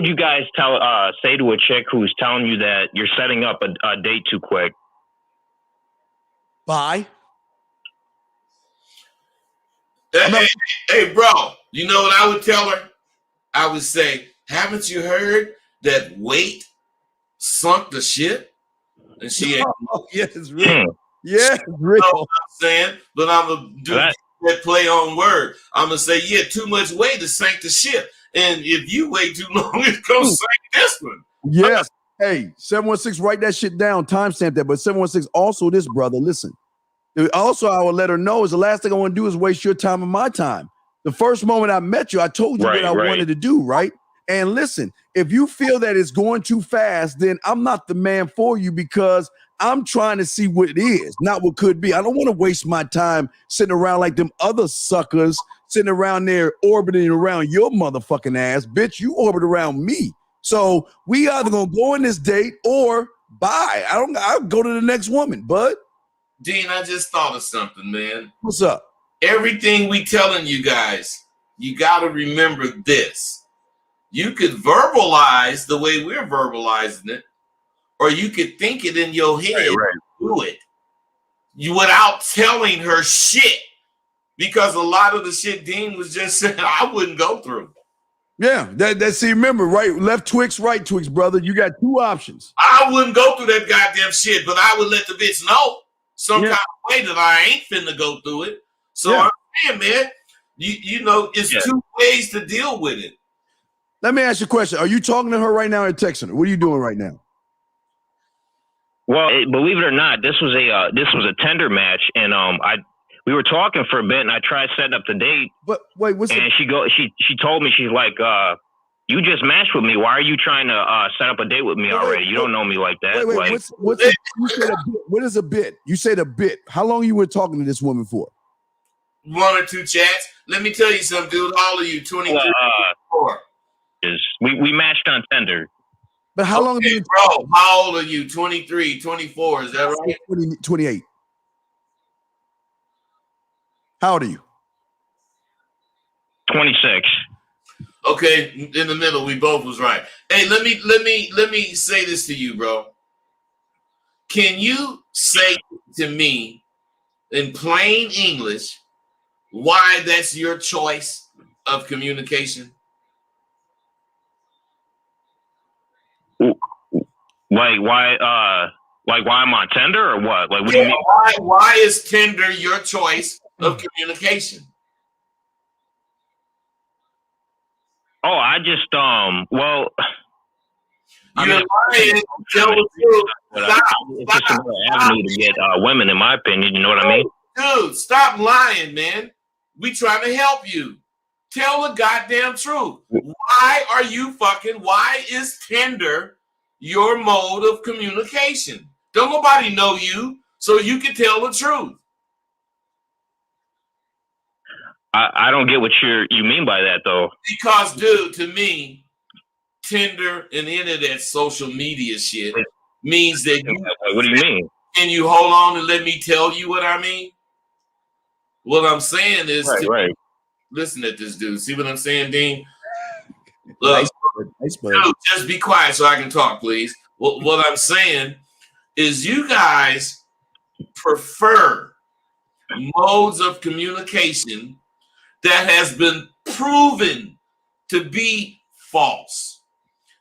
you guys say to a chick who's telling you that you're setting up a date too quick? Bye. Hey, bro, you know what I would tell her? I would say, haven't you heard that weight sunk the ship? And she ain't. Oh, yeah, it's real. Yeah, it's real. You know what I'm saying? But I'm going to do that play on word. I'm going to say, yeah, too much weight to sink the ship. And if you wait too long, it's going to sink this one. Yes. Hey, 716, write that shit down. Timestamp that. But 716, also this, brother, listen. Also, I will let her know is the last thing I want to do is waste your time and my time. The first moment I met you, I told you what I wanted to do, right? And listen, if you feel that it's going too fast, then I'm not the man for you because I'm trying to see what it is, not what could be. I don't want to waste my time sitting around like them other suckers sitting around there orbiting around your motherfucking ass. Bitch, you orbit around me. So we either going to go on this date or bye. I'll go to the next woman, bud. Dean, I just thought of something, man. What's up? Everything we telling you guys, you got to remember this. You could verbalize the way we're verbalizing it, or you could think it in your head and do it without telling her shit. Because a lot of the shit Dean was just saying, I wouldn't go through. Yeah, see, remember, right? Left Twix, right Twix, brother. You got 2 options. I wouldn't go through that goddamn shit, but I would let the bitch know some kind of way that I ain't finna go through it. So I'm saying, man, you know, it's 2 ways to deal with it. Let me ask you a question. Are you talking to her right now or texting her? What are you doing right now? Well, believe it or not, this was a Tinder match, and we were talking for a bit, and I tried setting up the date. But wait, she told me, she's like, you just matched with me. Why are you trying to set up a date with me already? You don't know me like that. What is a bit? You said a bit. How long you were talking to this woman for? 1 or 2 chats. Let me tell you something, dude. How old are you? 23, 24? We matched on Tinder. But how long? Bro, how old are you? 23, 24. Is that right? 28. How old are you? 26. Okay, in the middle, we both was right. Hey, let me say this to you, bro. Can you say to me in plain English why that's your choice of communication? Like why I'm on Tinder or what? Like what do you mean? Why is Tinder your choice of communication? Oh, I just well, You're lying. Tell the truth. It's just another avenue to get women, in my opinion. You know what I mean? Dude, stop lying, man. We trying to help you. Tell the goddamn truth. Why is Tinder your mode of communication? Don't nobody know you, so you can tell the truth. I don't get what you mean by that, though. Because, dude, to me, Tinder and any of that social media shit means that you... What do you mean? Can you hold on and let me tell you what I mean? What I'm saying is... Right. Listen at this, dude. See what I'm saying, Dean? Look, nice, dude, just be quiet so I can talk, please. What I'm saying is you guys prefer modes of communication that has been proven to be false.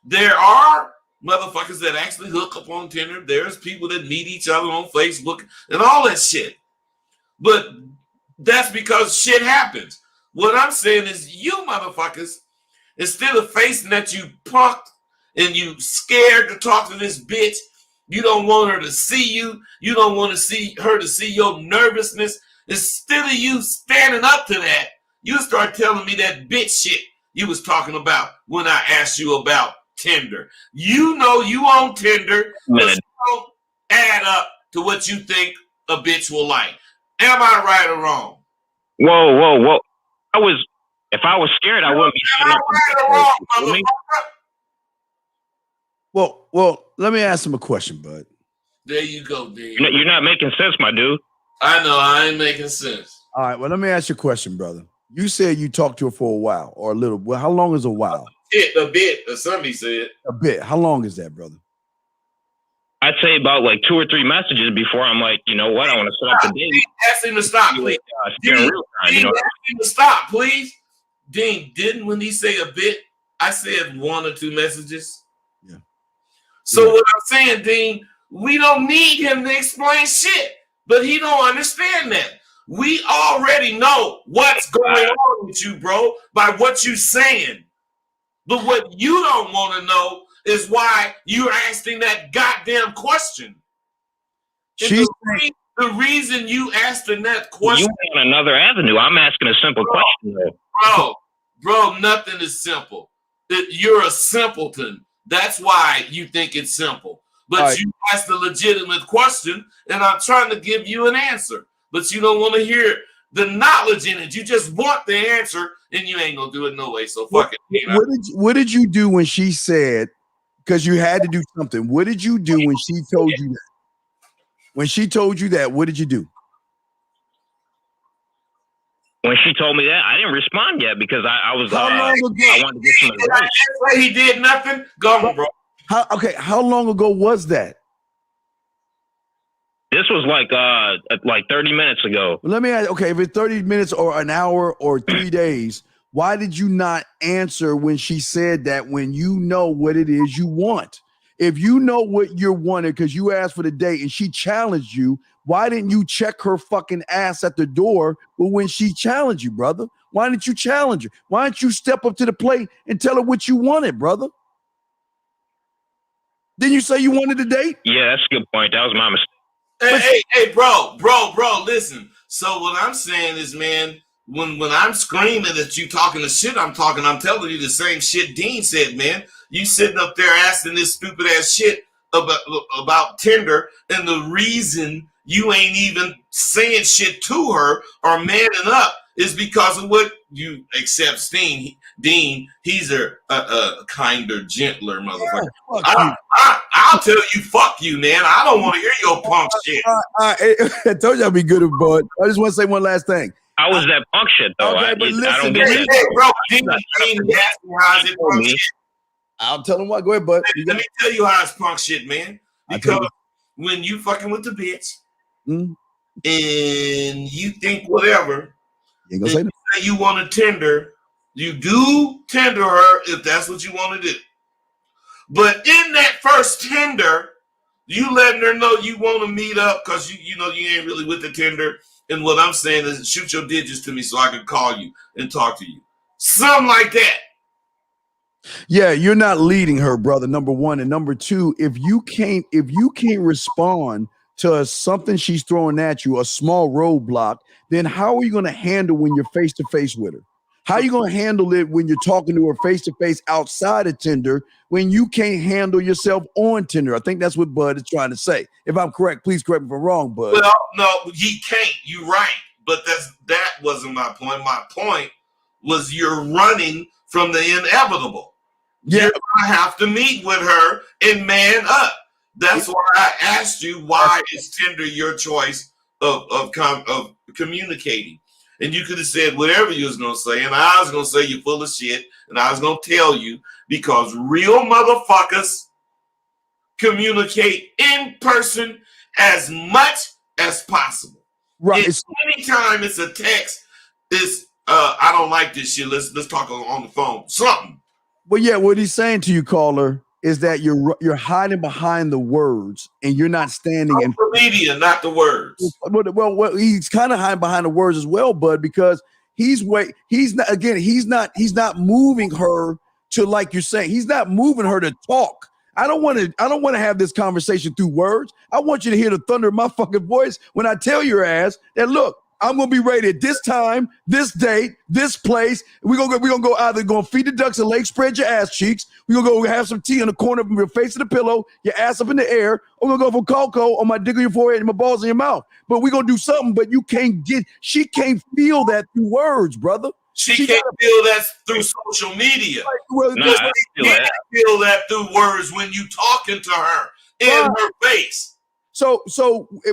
There are motherfuckers that actually hook up on Tinder. There's people that meet each other on Facebook and all that shit. But that's because shit happens. What I'm saying is you motherfuckers, instead of facing that you punked and you scared to talk to this bitch, you don't want her to see you. You don't want to see her to see your nervousness. Instead of you standing up to that, you start telling me that bitch shit you was talking about when I asked you about Tinder. You know you on Tinder, but you don't add up to what you think a bitch will like. Am I right or wrong? Whoa. If I was scared, I wouldn't be setting up. Right or wrong, Well, let me ask him a question, bud. There you go, dude. You're not making sense, my dude. I know, I ain't making sense. All right, well, let me ask you a question, brother. You said you talked to her for a while or a little. Well, how long is a while? A bit, as somebody said. A bit. How long is that, brother? I'd say about like 2 or 3 messages before I'm like, you know what? I want to set up the date. Ask him to stop, please. Dean, ask him to stop, please. Dean, didn't when he say a bit, I said 1 or 2 messages? Yeah. So what I'm saying, Dean, we don't need him to explain shit, but he don't understand that. We already know what's going on with you, bro, by what you saying. But what you don't want to know is why you're asking that goddamn question. The reason you asked that question... You want another avenue. I'm asking a simple question, though. Bro, nothing is simple. You're a simpleton. That's why you think it's simple. But you asked a legitimate question, and I'm trying to give you an answer. But you don't want to hear the knowledge in it. You just want the answer, and you ain't gonna do it no way. So fuck it. What did you do when she said? Because you had to do something. What did you do when she told you that? When she told you that, what did you do? When she told me that, I didn't respond yet because I was. How long ago? I wanted to get some advice. He did nothing. Go on, bro. How long ago was that? This was like 30 minutes ago. Well, let me ask. Okay, if it's 30 minutes or an hour or 3 days, why did you not answer when she said that? When you know what it is you want, if you know what you're wanting, because you asked for the date and she challenged you, why didn't you check her fucking ass at the door? But when she challenged you, brother, Why didn't you challenge her? Why didn't you step up to the plate and tell her what you wanted, brother? Didn't you say you wanted to date? Yeah, that's a good point. That was my mistake. Hey, bro, listen. So what I'm saying is, man, when I'm screaming at you talking the shit I'm telling you the same shit Dean said, man. You sitting up there asking this stupid ass shit about Tinder, and the reason you ain't even saying shit to her or manning up is because of what you accept. Dean, he's a kinder, gentler motherfucker. Yeah, I'll tell you, fuck you, man. I don't want to hear your punk shit. I told you I'd be good at bud. I just want to say one last thing. How was that punk shit, though? Okay, but listen, I don't get it. Hey, bro, Dean asked me how's it punk shit. I'll tell him what. Go ahead, bud. Let me tell you how it's punk shit, man. Because when you fucking with the bitch and you think whatever, you ain't gonna say you want to Tinder, you do Tinder her if that's what you want to do. But in that first Tinder, you letting her know you want to meet up because you know you ain't really with the Tinder. And what I'm saying is shoot your digits to me so I can call you and talk to you. Something like that. Yeah, you're not leading her, brother. Number one, and number two, if you can't respond to something she's throwing at you, a small roadblock, then how are you going to handle when you're face to face with her? How are you going to handle it when you're talking to her face to face outside of Tinder when you can't handle yourself on Tinder? I think that's what Bud is trying to say. If I'm correct, please correct me if I'm wrong, Bud. Well, no, he can't. You're right, but that wasn't my point. My point was you're running from the inevitable. Yeah. You're gonna have to meet with her and man up. That's why I asked you, why is Tinder your choice of communicating? And you could have said whatever you was gonna say, and I was gonna say you're full of shit, and I was gonna tell you because real motherfuckers communicate in person as much as possible. Right. Anytime it's a text, it's I don't like this shit. Let's talk on the phone. Something. Well, yeah, what he's saying to you, caller, is that you're hiding behind the words and you're not standing in the media, not the words. Well, he's kind of hiding behind the words as well, Bud, because he's not moving her to, like you're saying, he's not moving her to talk. I don't want to have this conversation through words. I want you to hear the thunder of my fucking voice when I tell your ass that, look, I'm gonna be ready at this time, this date, this place. We're gonna go either gonna feed the ducks a lake, spread your ass cheeks. We're gonna go have some tea in the corner of your face of the pillow, your ass up in the air. Or we're gonna go for cocoa on my dick on your forehead and my balls in your mouth. But we're gonna do something, but she can't feel that through words, brother. She can't feel that through social media. Well, she can't feel that through words when you talking to her in her face.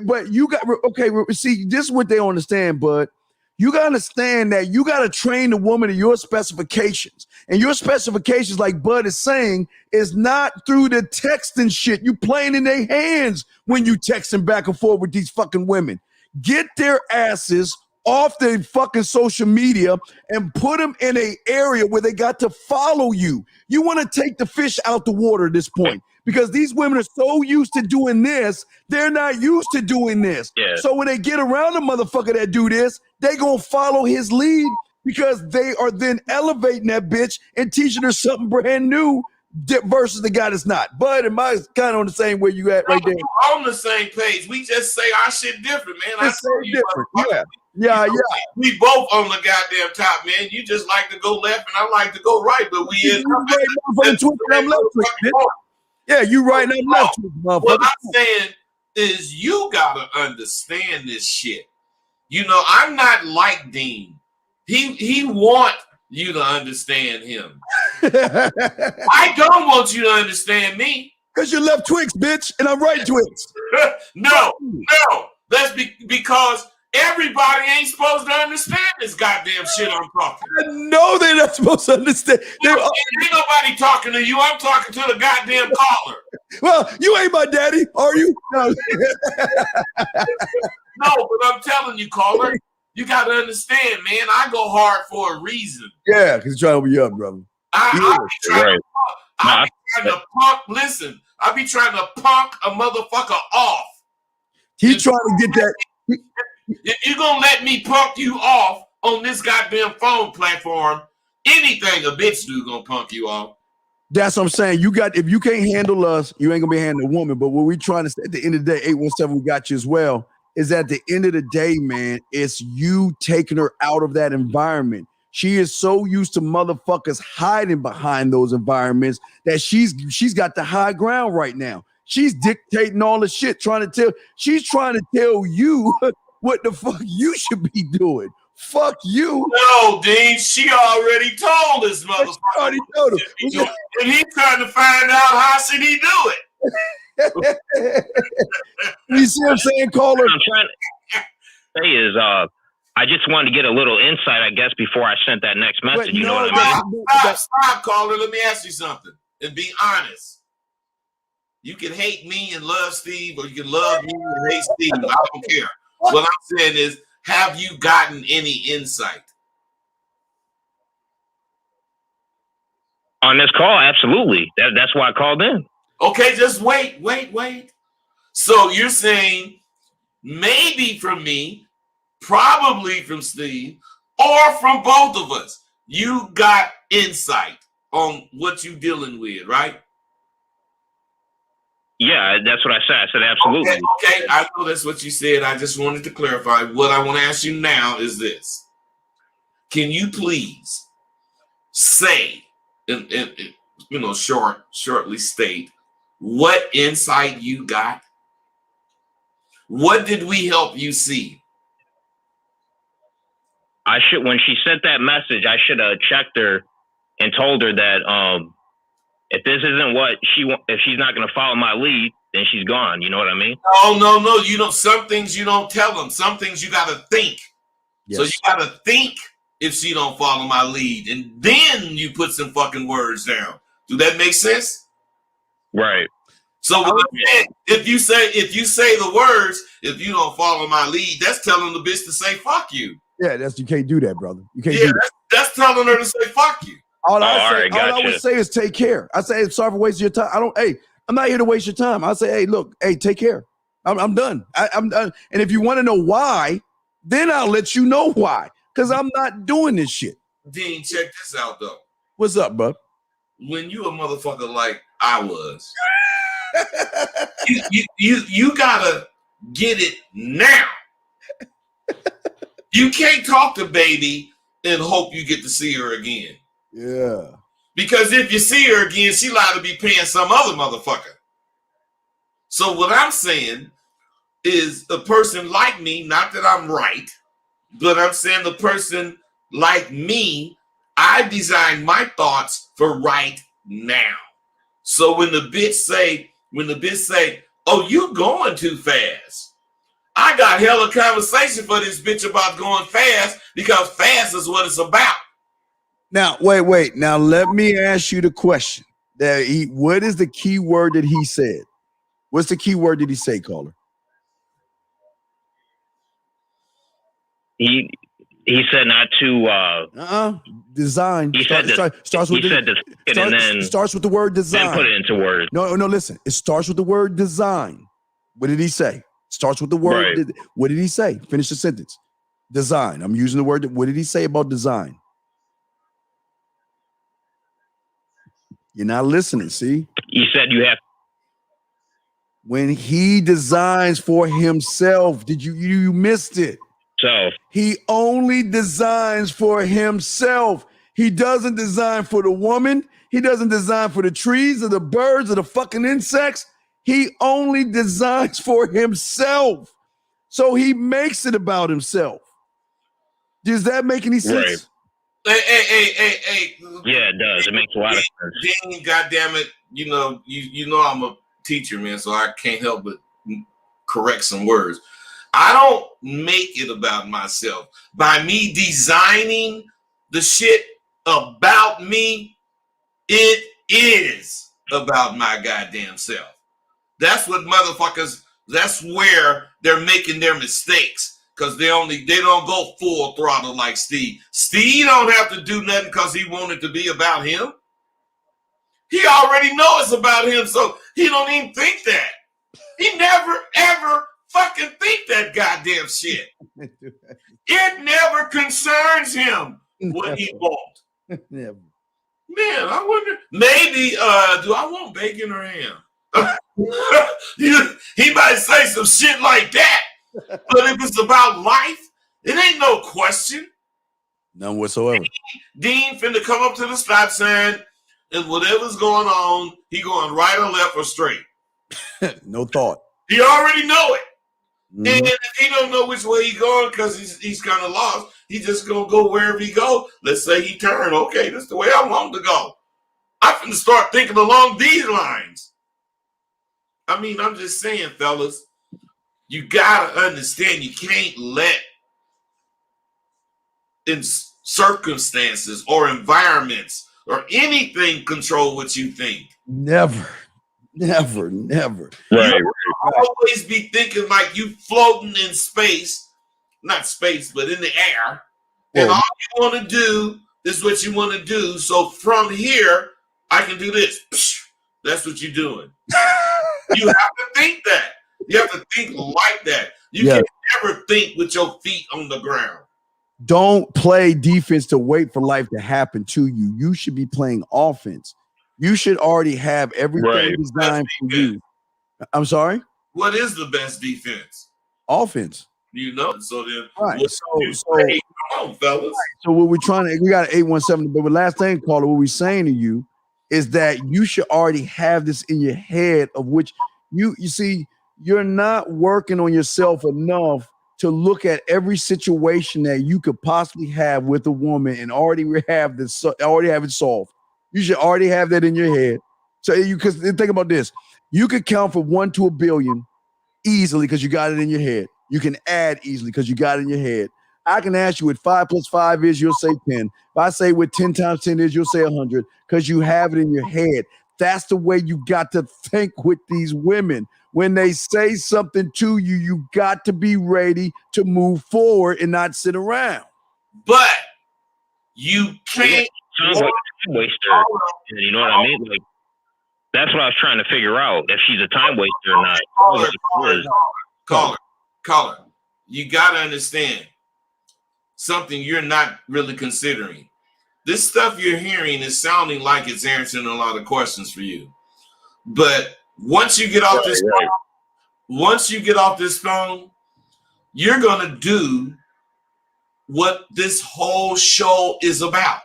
But you got, okay, see, this is what they don't understand, Bud. You got to understand that you got to train the woman to your specifications. And your specifications, like Bud is saying, is not through the text and shit. You playing in their hands when you texting back and forth with these fucking women. Get their asses off their fucking social media and put them in an area where they got to follow you. You want to take the fish out the water at this point. Because these women are so used to doing this, they're not used to doing this. Yeah. So when they get around a motherfucker that do this, they gonna follow his lead because they are then elevating that bitch and teaching her something brand new versus the guy that's not. Bud, am I kind of on the same way you at right there? On the same page. We just say our shit different, man. I say different. Yeah. We both on the goddamn top, man. You just like to go left and I like to go right, but we in Yeah, you right now. What I'm saying is you gotta understand this shit. You know, I'm not like Dean. He want you to understand him. I don't want you to understand me. Because you're left Twix, bitch, and I'm right Twix. No. That's because everybody ain't supposed to understand this goddamn shit I'm talking. No, they're not supposed to understand. Ain't nobody talking to you. I'm talking to the goddamn caller. Well, you ain't my daddy, are you? No. No, but I'm telling you, caller, you got to understand, man. I go hard for a reason. Yeah, because you're trying to be up, brother. I be trying to punk. Listen, I be trying to punk a motherfucker off. He trying to get that. If you're going to let me punk you off, on this goddamn phone platform, anything a bitch do gonna punk you off. That's what I'm saying. If you can't handle us, you ain't gonna be handling a woman. But what we trying to say at the end of the day, 817, we got you as well, is at the end of the day, man, it's you taking her out of that environment. She is so used to motherfuckers hiding behind those environments that she's got the high ground right now. She's dictating all the shit, she's trying to tell you what the fuck you should be doing. Fuck you. No, Dean, she already told this motherfucker. She already told him. And he's trying to find out how should he do it. You see what I'm saying, caller? What I'm trying to say is, I just wanted to get a little insight, I guess, before I sent that next message. You know what I mean? Stop, caller. Let me ask you something and be honest. You can hate me and love Steve, or you can love me and hate Steve. I don't care. What I'm saying is, have you gotten any insight? On this call, absolutely. That's why I called in. Okay, just wait. So you're saying maybe from me, probably from Steve, or from both of us, you got insight on what you're dealing with, right? Yeah, that's what I said. I said absolutely. Okay, I know that's what you said. I just wanted to clarify. What I want to ask you now is this. Can you please say, and shortly state, what insight you got? What did we help you see? When she sent that message, I should have checked her and told her that if this isn't what if she's not going to follow my lead, then she's gone. You know what I mean? No. You don't. Some things you don't tell them. Some things you got to think. Yes. So you got to think if she don't follow my lead, and then you put some fucking words down. Do that make sense? Right. So if you say the words, if you don't follow my lead, that's telling the bitch to say fuck you. Yeah, you can't do that, brother. You can't do that. That's telling her to say fuck you. All I would say is take care. I say, hey, sorry for wasting your time. I'm not here to waste your time. I say, hey, take care. I'm done. I'm done. And if you want to know why, then I'll let you know why. Because I'm not doing this shit. Dean, check this out though. What's up, bud? When you a motherfucker like I was, you gotta get it now. You can't talk to baby and hope you get to see her again. Yeah. Because if you see her again, she liable to be paying some other motherfucker. So what I'm saying is a person like me, not that I'm right, but I'm saying the person like me, I designed my thoughts for right now. So when the bitch say, oh, you going too fast. I got hella conversation for this bitch about going fast because fast is what it's about. Now, wait. Now, let me ask you the question. What is the key word that he said? What's the key word that he say, caller? He said not to design. Starts with the word design. Then put it into words. No, listen. It starts with the word design. What did he say? Starts with the word. Right. What did he say? Finish the sentence. Design. I'm using the word. What did he say about design? You're not listening, see? He said you have. When he designs for himself, you missed it. So he only designs for himself. He doesn't design for the woman. He doesn't design for the trees or the birds or the fucking insects. He only designs for himself. So he makes it about himself. Does that make any sense? Right. Hey. Yeah, it does. It makes a lot of sense. Dang, goddamn it. You know I'm a teacher, man, so I can't help but correct some words. I don't make it about myself. By me designing the shit about me, it is about my goddamn self. That's what motherfuckers, that's where they're making their mistakes. Because they don't go full throttle like Steve. Steve don't have to do nothing because he wanted to be about him. He already knows it's about him, so he don't even think that. He never, ever fucking fucking think that goddamn shit. It never concerns him what he wants. Never. Man, I wonder. Maybe, do I want bacon or ham? He might say some shit like that. But if it's about life, it ain't no question. None whatsoever. Dean finna come up to the stop sign, and whatever's going on, he going right or left or straight. No thought. He already know it. Mm-hmm. And if he don't know which way he going because he's kind of lost, he just gonna go wherever he go. Let's say he turn. Okay, this is the way I want to go. I'm finna start thinking along these lines. I mean, I'm just saying, fellas, you gotta understand you can't let in circumstances or environments or anything control what you think. Never. Right. Always be thinking like you floating in space, not space, but in the air. And all you want to do is what you want to do. So from here, I can do this. That's what you're doing. You have to think that. You have to think like that. You can never think with your feet on the ground. Don't play defense to wait for life to happen to you. You should be playing offense. You should already have everything designed for you. I'm sorry? What is the best defense? Offense. You know, so then right. Come on, fellas. Right. So what we're trying to, we got an 817, but the last thing, caller, what we're saying to you is that you should already have this in your head of which you see, you're not working on yourself enough to look at every situation that you could possibly have with a woman and already have it solved. You should already have that in your head. So because think about this, you could count from 1 to 1 billion easily because you got it in your head. You can add easily because you got it in your head. I can ask you what 5 plus 5 is, you'll say 10. If I say what 10 times 10 is, you'll say 100 because you have it in your head. That's the way you got to think with these women. When they say something to you, you got to be ready to move forward and not sit around. But you can't waster. You know what I mean? Like that's what I was trying to figure out if she's a time waster or not. Caller, you got to understand something you're not really considering. This stuff you're hearing is sounding like it's answering a lot of questions for you. But once you get off this phone, you're going to do what this whole show is about.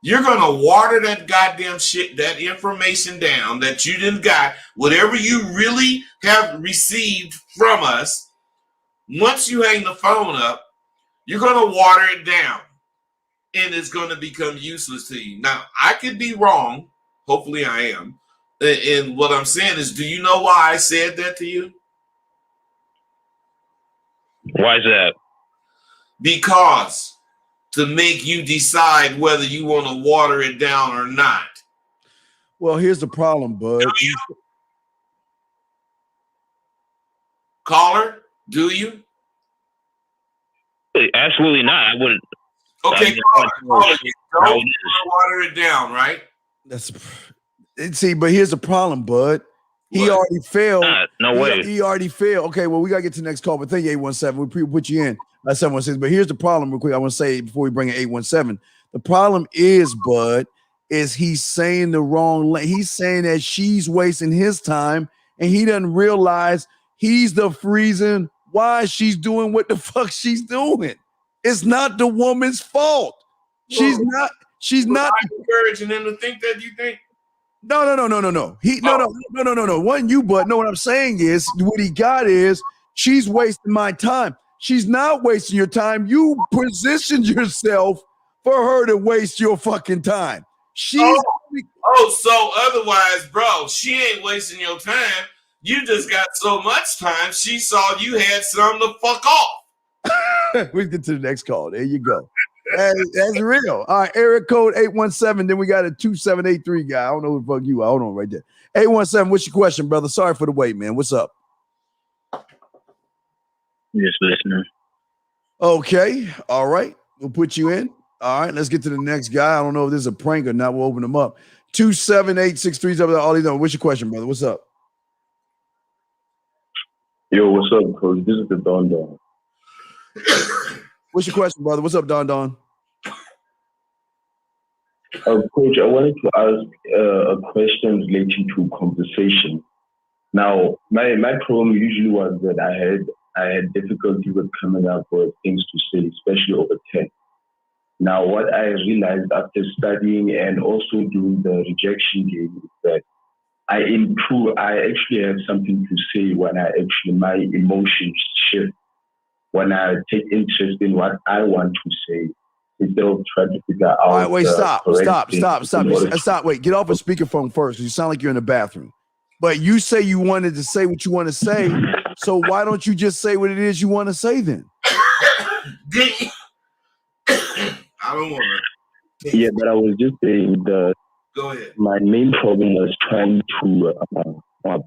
You're going to water that goddamn shit, that information down that you didn't got, whatever you really have received from us. Once you hang the phone up, you're going to water it down and it's going to become useless to you. Now, I could be wrong. Hopefully I am. And what I'm saying is, do you know why I said that to you? Why is that? Because to make you decide whether you want to water it down or not. Well, here's the problem, bud. Do you? Caller, do you? Absolutely not. I wouldn't. Okay, caller, you don't water it down, right? See, but here's the problem, bud. He already failed. No way. He already failed. Okay, well, we got to get to the next call, but thank you, 817. We put you in 716. But here's the problem, real quick. I want to say before we bring in 817. The problem is, bud, is he's saying the wrong. He's saying that she's wasting his time, and he doesn't realize he's the reason why she's doing what the fuck she's doing. It's not the woman's fault. She's not encouraging him to think that you think. No. No. One you, but no, what I'm saying is what he got is she's wasting my time. She's not wasting your time. You positioned yourself for her to waste your fucking time. So otherwise, bro, she ain't wasting your time. You just got so much time. She saw you had something to fuck off. We get to the next call. There you go. That's real. All right, area code 817. Then we got a 2783 guy. I don't know who the fuck you are. Hold on right there. 817, what's your question, brother? Sorry for the wait, man. What's up? Just listening. Okay. All right. We'll put you in. All right. Let's get to the next guy. I don't know if this is a prank or not. We'll open them up. 27863. All these. What's your question, brother? What's up? Yo, what's up, coach? This is the Don Don. What's your question, brother? What's up, Don Don? Coach, I wanted to ask a question relating to conversation. Now, my problem usually was that I had difficulty with coming up with things to say, especially over text. Now, what I realized after studying and also doing the rejection game is that I actually have something to say when my emotions shift, when I take interest in what I want to say, instead of trying to figure out. All right, wait, stop. Wait, get off a speakerphone first. You sound like you're in the bathroom. But you say you wanted to say what you want to say, so why don't you just say what it is you want to say then? I don't want to. Yeah, but I was just saying Go ahead. My main problem was trying to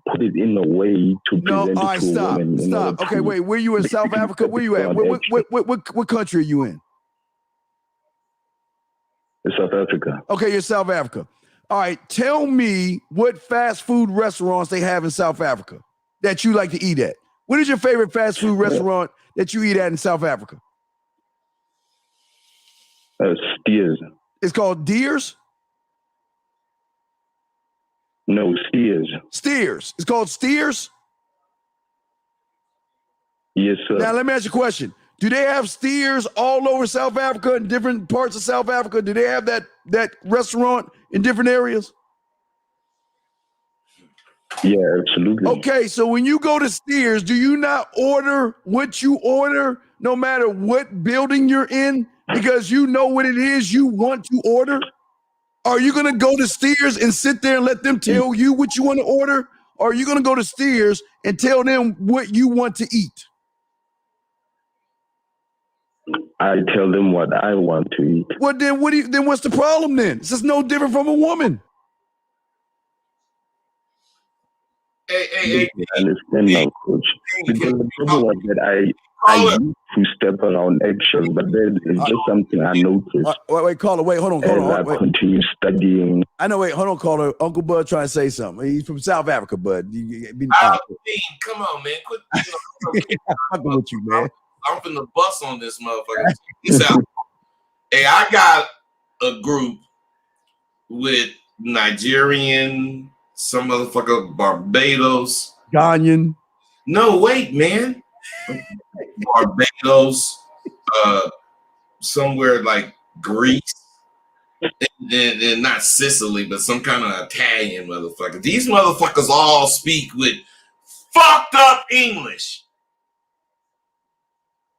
put it in a way to present it to a woman. Stop. Okay, wait. Where you in South Africa? Where you at? What country are you in? South Africa. Okay, you're South Africa. All right, tell me what fast food restaurants they have in South Africa that you like to eat at. What is your favorite fast food restaurant that you eat at in South Africa? Steers. It's called Deers? No, Steers. Steers. It's called Steers? Yes, sir. Now, let me ask you a question. Do they have Steers all over South Africa, in different parts of South Africa? Do they have that restaurant in different areas? Yeah, absolutely. Okay, so when you go to Steers, do you not order what you order no matter what building you're in because you know what it is you want to order? Are you going to go to Steers and sit there and let them tell you what you want to order? Or are you going to go to Steers and tell them what you want to eat? I tell them what I want to eat. Well, then what's the problem then? It's just no different from a woman. Hey, I understand now, coach. Because the problem was that I used to step around eggshells, but then it's just something I noticed. Wait, caller, wait, hold on. I continue studying. I know, wait, hold on, caller. Uncle Bud trying to say something. He's from South Africa, Bud. Come on, man. Quit fucking with you, man. I'm finna bust on this motherfucker. Hey, I got a group with Nigerian, some motherfucker Barbados. Ghanaian. No, wait, man. Barbados, somewhere like Greece, and not Sicily, but some kind of Italian motherfucker. These motherfuckers all speak with fucked up English.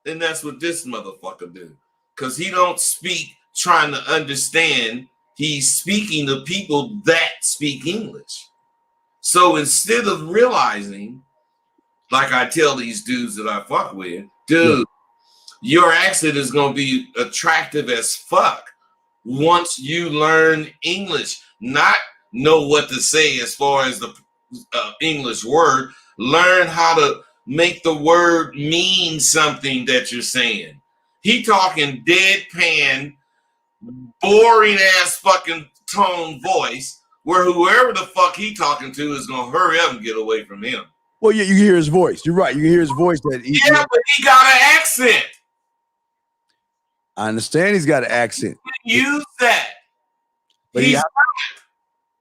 And that's what this motherfucker do. Because he don't speak trying to understand. He's speaking to people that speak English. So instead of realizing, like I tell these dudes that I fuck with, dude, your accent is going to be attractive as fuck once you learn English. Not know what to say as far as the English word. Learn how to make the word mean something that you're saying. He talking deadpan, boring ass fucking tone voice where whoever the fuck he talking to is going to hurry up and get away from him. Well, yeah, you can hear his voice. You're right. You can hear his voice. But he got an accent. I understand he's got an accent. Use that. But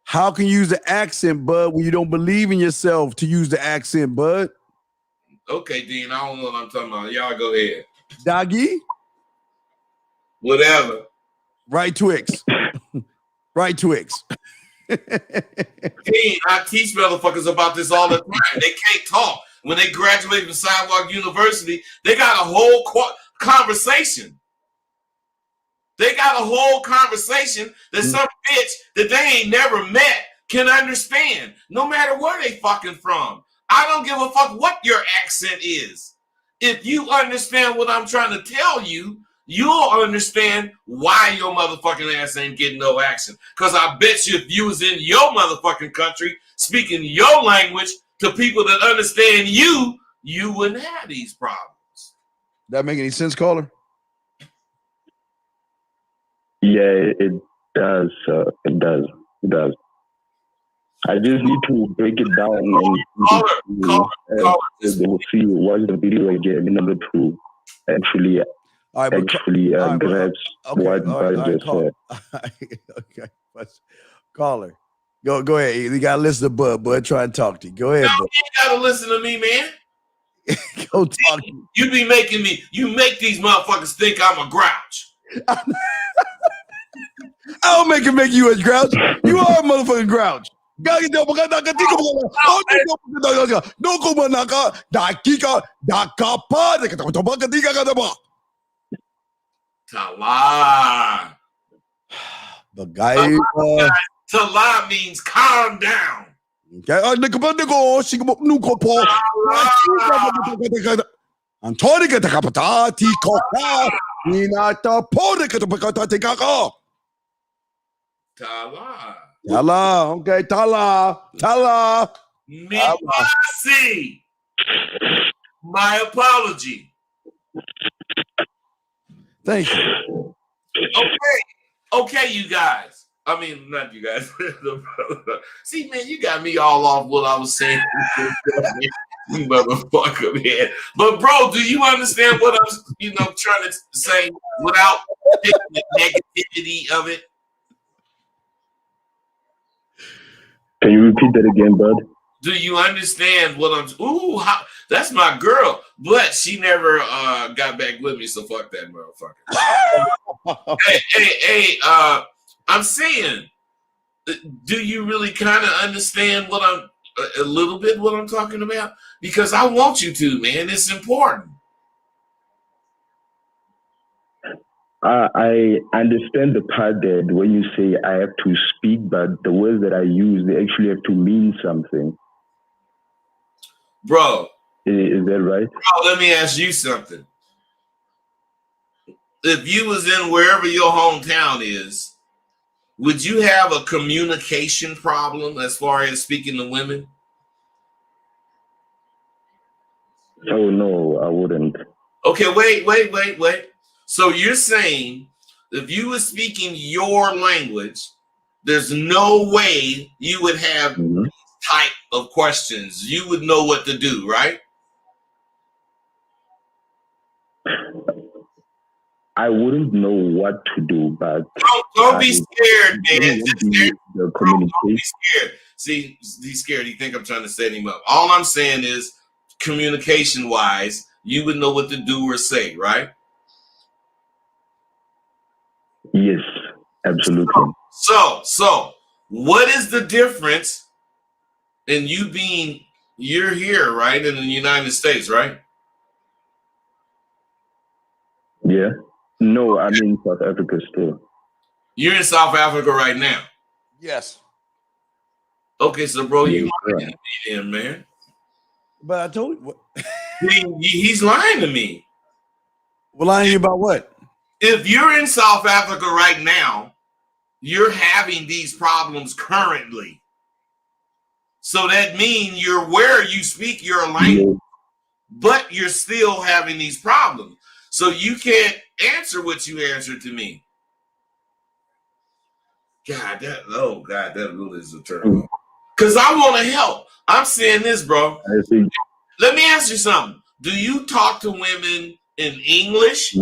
how can you use the accent, Bud, when you don't believe in yourself to use the accent, Bud? Okay, Dean, I don't know what I'm talking about. Y'all go ahead. Doggy? Whatever. Right, Twix. Right, Twix. Dean, I teach motherfuckers about this all the time. They can't talk. When they graduate from Sidewalk University, they got a whole conversation. They got a whole conversation that some bitch that they ain't never met can understand, no matter where they fucking from. I don't give a fuck what your accent is. If you understand what I'm trying to tell you, you'll understand why your motherfucking ass ain't getting no accent. Because I bet you if you was in your motherfucking country speaking your language to people that understand you, you wouldn't have these problems. That make any sense, caller? Yeah, it does. It does. I just need to break it down and they will see watch the video again in order to actually grasp what Bud just said. Okay, caller, go ahead. You gotta listen to Bud. Try and talk to you. Go ahead, Bud. You gotta listen to me, man. Go talk. You be making me. You make these motherfuckers think I'm a grouch. I don't make you a grouch. You are a motherfucking grouch. Tala. The guy. Tala means calm down. Antonica de Capatati Coca Ninata Podicata. Tala, okay, Tala. Mercy. My apology. Thank you. Okay, you guys. I mean, not you guys. See, man, you got me all off what I was saying. You motherfucker, man. But bro, do you understand what I'm, trying to say without taking the negativity of it? Can you repeat that again, Bud? Do you understand what I'm? That's my girl, but she never got back with me, so fuck that motherfucker. hey, I'm saying, do you really kind of understand what I'm? A little bit what I'm talking about, because I want you to, man. It's important. I understand the part that when you say I have to speak, but the words that I use, they actually have to mean something. Bro. Is that right? Bro, let me ask you something. If you was in wherever your hometown is, would you have a communication problem as far as speaking to women? Oh, no, I wouldn't. Okay, wait. So you're saying if you were speaking your language, there's no way you would have these type of questions. You would know what to do, right? I wouldn't know what to do, but don't be scared, man. The communication. Don't be scared. See, he's scared. He think I'm trying to set him up. All I'm saying is, communication-wise, you would know what to do or say, right? Yes, absolutely. So, what is the difference in you're here, right, in the United States, right? Yeah. No, I'm in South Africa still. You're in South Africa right now? Yes. Okay, so bro, you lying to me then, man. But I told you. He's lying to me. Well, lying to you about what? If you're in South Africa right now, you're having these problems currently. So that means you're where you speak your language, but you're still having these problems. So you can't answer what you answered to me. God, that really is a turn off. Because I want to help. I'm saying this, bro. Let me ask you something. Do you talk to women in English?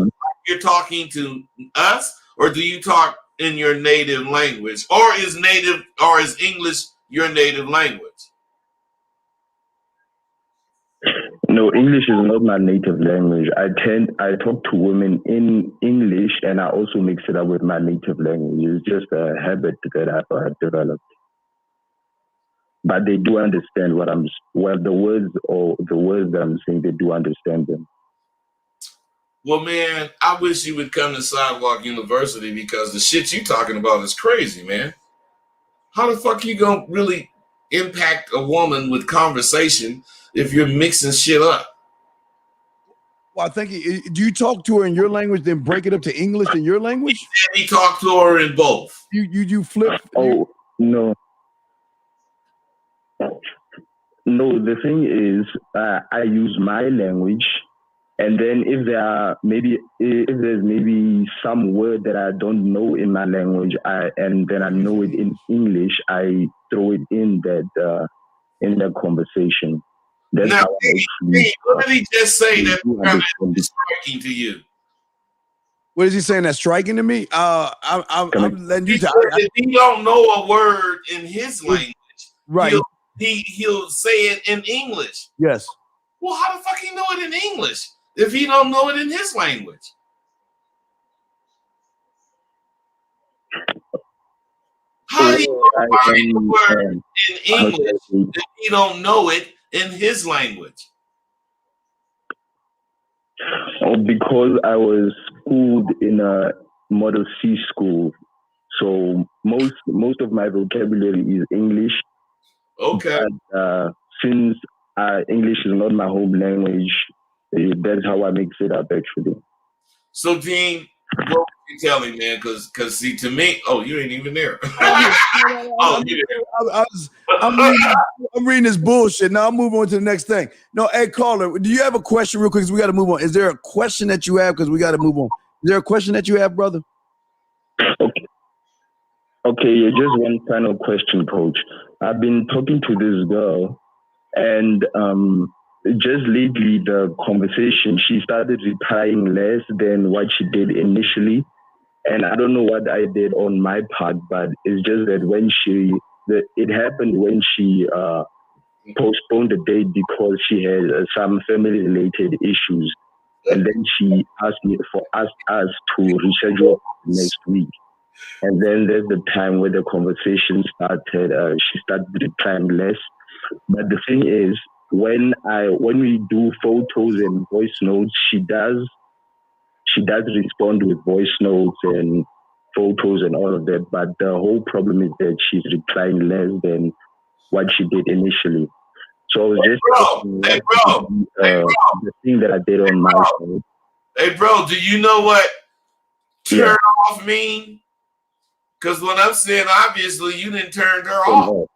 You're talking to us, or do you talk in your native language, or is English your native language? No, English is not my native language. I talk to women in English, and I also mix it up with my native language. It's just a habit that I've developed. But they do understand the words that I'm saying, they do understand them. Well, man, I wish you would come to Sidewalk University, because the shit you talking about is crazy, man. How the fuck you gonna really impact a woman with conversation if you're mixing shit up? Well, I think, do you talk to her in your language, then break it up to English in your language? He talk to her in both. You flip? Oh, no. No, the thing is, I use my language, And then if there's maybe some word that I don't know in my language, and then I know it in English, I throw it in that conversation. That's Now, how I actually, what did he just say that understand is striking to you? What is he saying that's striking to me? I'm letting you talk. If he don't know a word in his language, right? He'll say it in English. Yes. Well, how the fuck he know it in English if he don't know it in his language? How do you find a word in English if he don't know it in his language? Because I was schooled in a Model C school, so most of my vocabulary is English. Okay. But, since English is not my home language, that's how I mix it up, actually. So, Dean, what would you tell me, man? Because see, to me, you ain't even there. I'm reading this bullshit. Now I'll move on to the next thing. No, hey, caller, do you have a question real quick? Because we got to move on. Is there a question that you have? Because we got to move on. Is there a question that you have, brother? Okay, yeah, just one final question, Coach. I've been talking to this girl, and just lately the conversation, she started replying less than what she did initially. And I don't know what I did on my part, but it's just that it happened when she postponed the date because she had some family-related issues. And then she asked me for us to reschedule next week. And then there's the time where the conversation started. She started replying less. But the thing is, when we do photos and voice notes, she does respond with voice notes and photos and all of that. But the whole problem is that she's replying less than what she did initially. So I was just the thing that I did on my side. Hey, bro, do you know what turn off mean? Because when I'm saying obviously you didn't turn her off.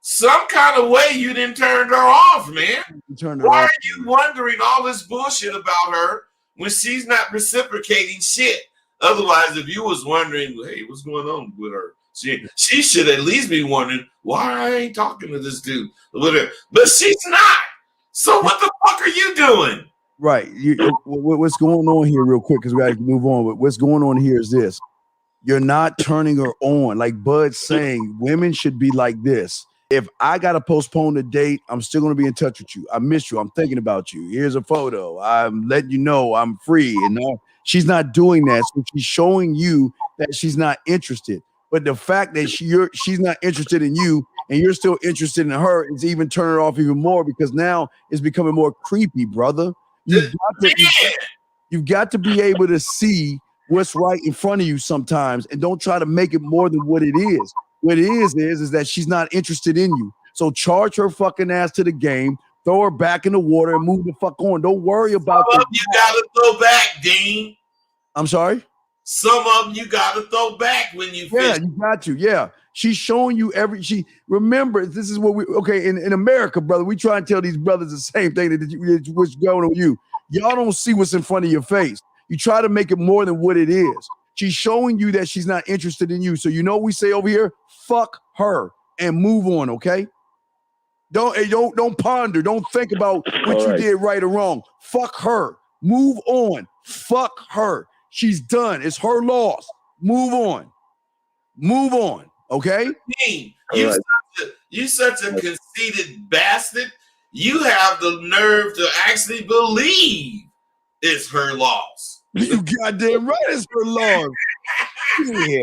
Some kind of way you didn't turn her off, man. Why are you wondering all this bullshit about her when she's not reciprocating shit? Otherwise, if you was wondering, hey, what's going on with her? She should at least be wondering why I ain't talking to this dude. But she's not. So what the fuck are you doing? Right. What's going on here real quick, because we got to move on. But what's going on here is this. You're not turning her on. Like Bud's saying, women should be like this. If I got to postpone the date, I'm still going to be in touch with you. I miss you. I'm thinking about you. Here's a photo. I'm letting you know I'm free. And no, she's not doing that. So she's showing you that she's not interested. But the fact that she's not interested in you and you're still interested in her is even turning her off even more, because now it's becoming more creepy, brother. You've got to be able to see what's right in front of you sometimes, and don't try to make it more than what it is. What it is that she's not interested in you. So charge her fucking ass to the game, throw her back in the water, and move the fuck on. Don't worry about some of them you gotta throw back, Dean. I'm sorry? Some of them you gotta throw back when you fish. Yeah, you got to. Yeah. She's showing you remember, this is what in America, brother, we try and tell these brothers the same thing that what's going on with you. Y'all don't see what's in front of your face. You try to make it more than what it is. She's showing you that she's not interested in you. So you know what we say over here? Fuck her and move on, okay? Don't ponder. Don't think about what you did right or wrong. Fuck her. Move on. Fuck her. She's done. It's her loss. Move on. Move on, okay? You such a conceited bastard. You have the nerve to actually believe it's her loss. You goddamn right, it's her loss. Yeah.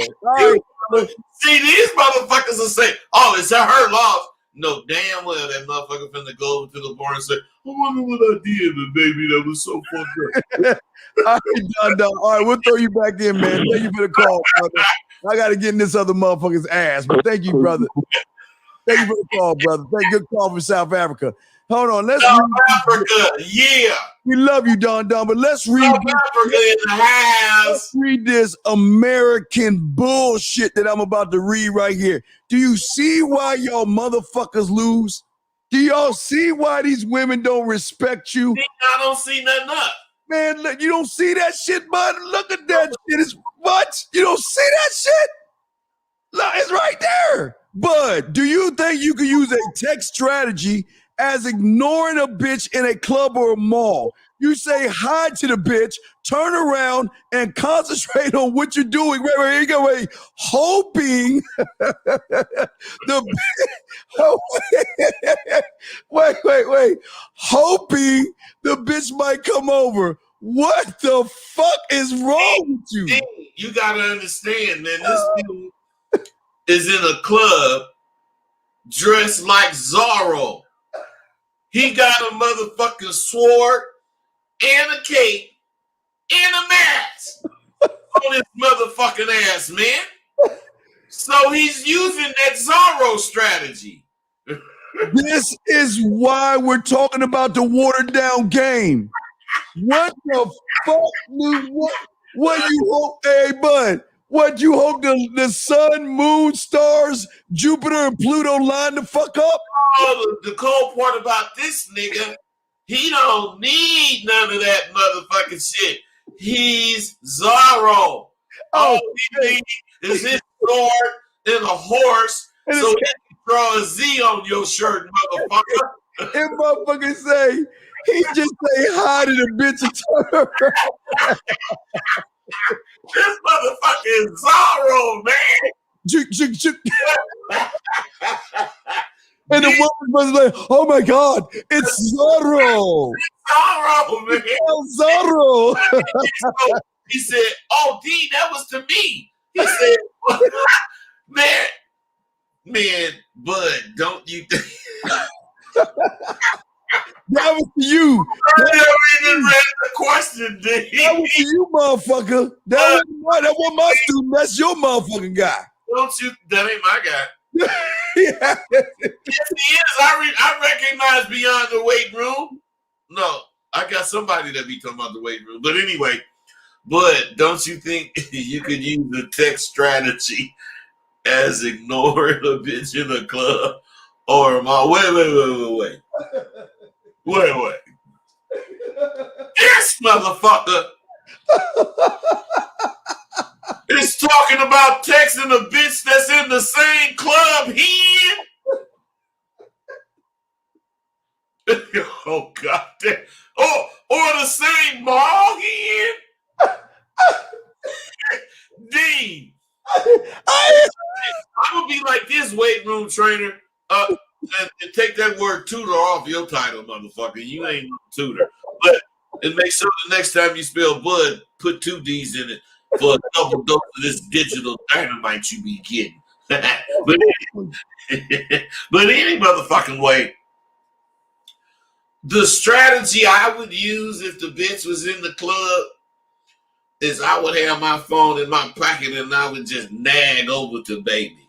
See, these motherfuckers will say, "Oh, it's her loss." No, damn well that motherfucker finna go over to the bar and say, "I wonder what I did, but baby, that was so fucked up." All right, we'll throw you back in, man. Thank you for the call, brother. I got to get in this other motherfucker's ass, but thank you, brother. Thank you for the call, brother. Thank you. Good call from South Africa. Hold on, South Africa, yeah. We love you, Don, but let's read South Africa in the house. Let's read this American bullshit that I'm about to read right here. Do you see why y'all motherfuckers lose? Do y'all see why these women don't respect you? I don't see nothing up. Man, look, you don't see that shit, bud? Look at that shit. It's what? You don't see that shit? Look, it's right there. Bud, do you think you could use a text strategy as ignoring a bitch in a club or a mall? You say hi to the bitch, turn around, and concentrate on what you're doing. Wait, here you go. Wait, hoping the wait, hoping the bitch might come over. What the fuck is wrong with you? You gotta understand, man. This dude is in a club dressed like Zorro. He got a motherfucking sword and a cape and a mask on his motherfucking ass, man. So he's using that Zorro strategy. This is why we're talking about the watered down game. What the fuck, dude? What you hope, hey, bud? What you hope the sun, moon, stars, Jupiter, and Pluto line the fuck up? Oh, the cold part about this nigga, he don't need none of that motherfucking shit. He's Zorro. All he needs is his sword and a horse, and so he can draw a Z on your shirt, motherfucker. If motherfuckers say, he just say hi to the bitch and turn around. This motherfucker is Zorro, man. And the woman was like, oh my God, it's Zorro. Zorro, man. It's Zorro. He said, oh, D, that was to me. He said, man, bud, don't you think? That was for you. I never even read the question, D. That was for you, motherfucker. That wasn't my student. That's your motherfucking guy. Don't you? That ain't my guy. Yeah. Yes, he is. I recognize beyond the weight room. No, I got somebody that be talking about the weight room. But anyway, but don't you think you could use the text strategy as ignoring a bitch in a club or a mall? Wait. This motherfucker is talking about texting a bitch that's in the same club he in. Oh, God damn. Oh, or the same mall he in. Dean. I'm going to be like this weight room trainer. And take that word tutor off your title, motherfucker. You ain't no tutor. But and make sure the next time you spell bud, put 2 D's in it for a double dose of this digital dynamite you be getting. but any motherfucking way, the strategy I would use if the bitch was in the club is I would have my phone in my pocket and I would just nag over to baby.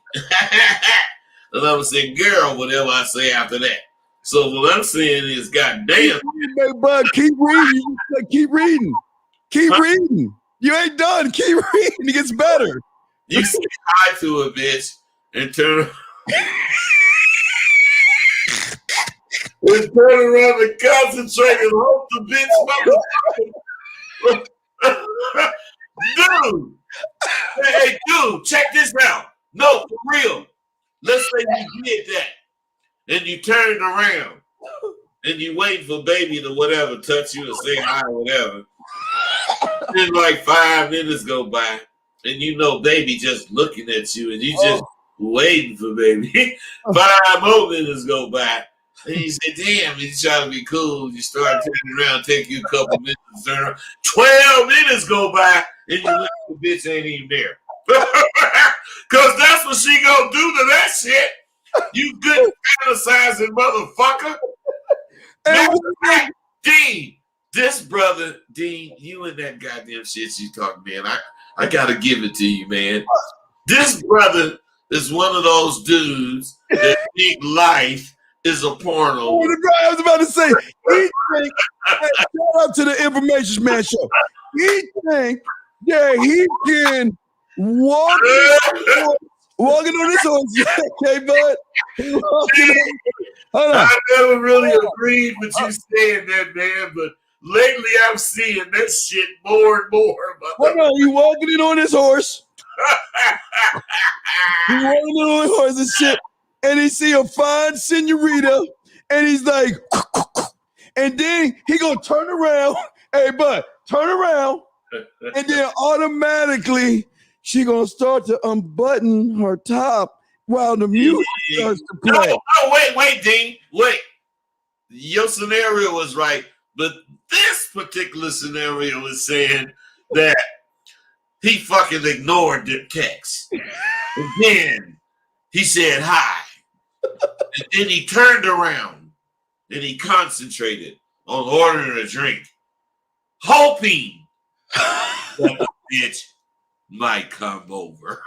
And I'm going to say, girl, whatever I say after that. So what I'm saying is, goddamn. Bud, keep reading. Keep reading. Keep reading. You ain't done. Keep reading. It gets better. You say hi to a bitch and turn around and concentrate and hope the bitch Dude. Hey, dude, check this out. No, for real. Let's say you did that, and you turned around, and you wait for baby to whatever touch you or say hi or whatever. Then like 5 minutes go by, and you know baby just looking at you, and you just waiting for baby. 5 more minutes go by, and you say, damn, and you try to be cool. You start turning around, take you a couple minutes to turn around. 12 minutes go by, and you look at the bitch ain't even there. Cause that's what she gonna do to that shit. You good fantasizing motherfucker. Dean, this brother, Dean, you and that goddamn shit you talking, man. I gotta give it to you, man. This brother is one of those dudes that think life is a porno. I was about to say, shout out to the Information Man Show. He think that he can walking on this horse, okay, bud? I never really agreed with you saying that, man, but lately I'm seeing that shit more and more. Hold on, he walking in on his horse. He walking in on his horse and shit. And he see a fine senorita, and he's like, and then he gonna turn around. Hey, bud, turn around. And then automatically she gonna start to unbutton her top while the music starts to play. No, wait, Dean. Wait. Your scenario was right, but this particular scenario is saying that he fucking ignored the text. And then he said hi. And then he turned around and he concentrated on ordering a drink, hoping that the bitch might come over.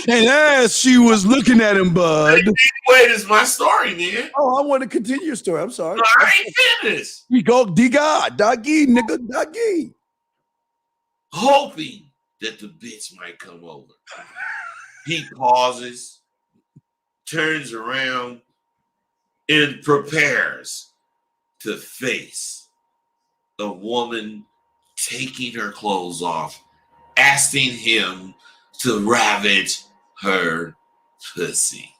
And as she was looking at him, bud. Wait, it's my story, man. Oh, I want to continue your story. I'm sorry. No, I ain't finished. We go, D-God, doggy, nigga, doggy. Hoping that the bitch might come over. He pauses, turns around, and prepares to face a woman taking her clothes off, asking him to ravage her pussy.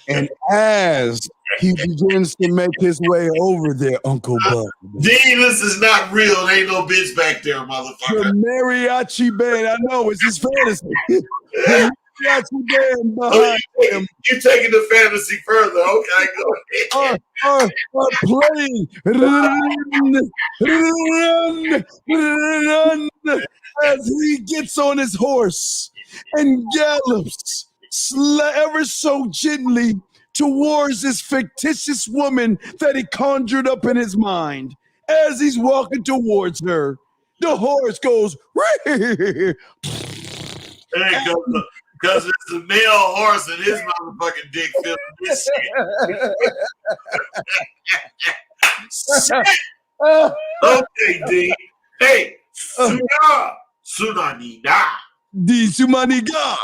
And as he begins to make his way over there, Uncle Bud. Dean, this is not real. There ain't no bitch back there, motherfucker. The mariachi band, I know, it's his fantasy. The mariachi band behind him. You're taking the fantasy further. Okay, go ahead. Are playing as he gets on his horse and gallops ever so gently towards this fictitious woman that he conjured up in his mind. As he's walking towards her, the horse goes, because it's a male horse and his motherfucking dick feeling this shit. Okay, D. Hey, Sunanina. D Sumaniga.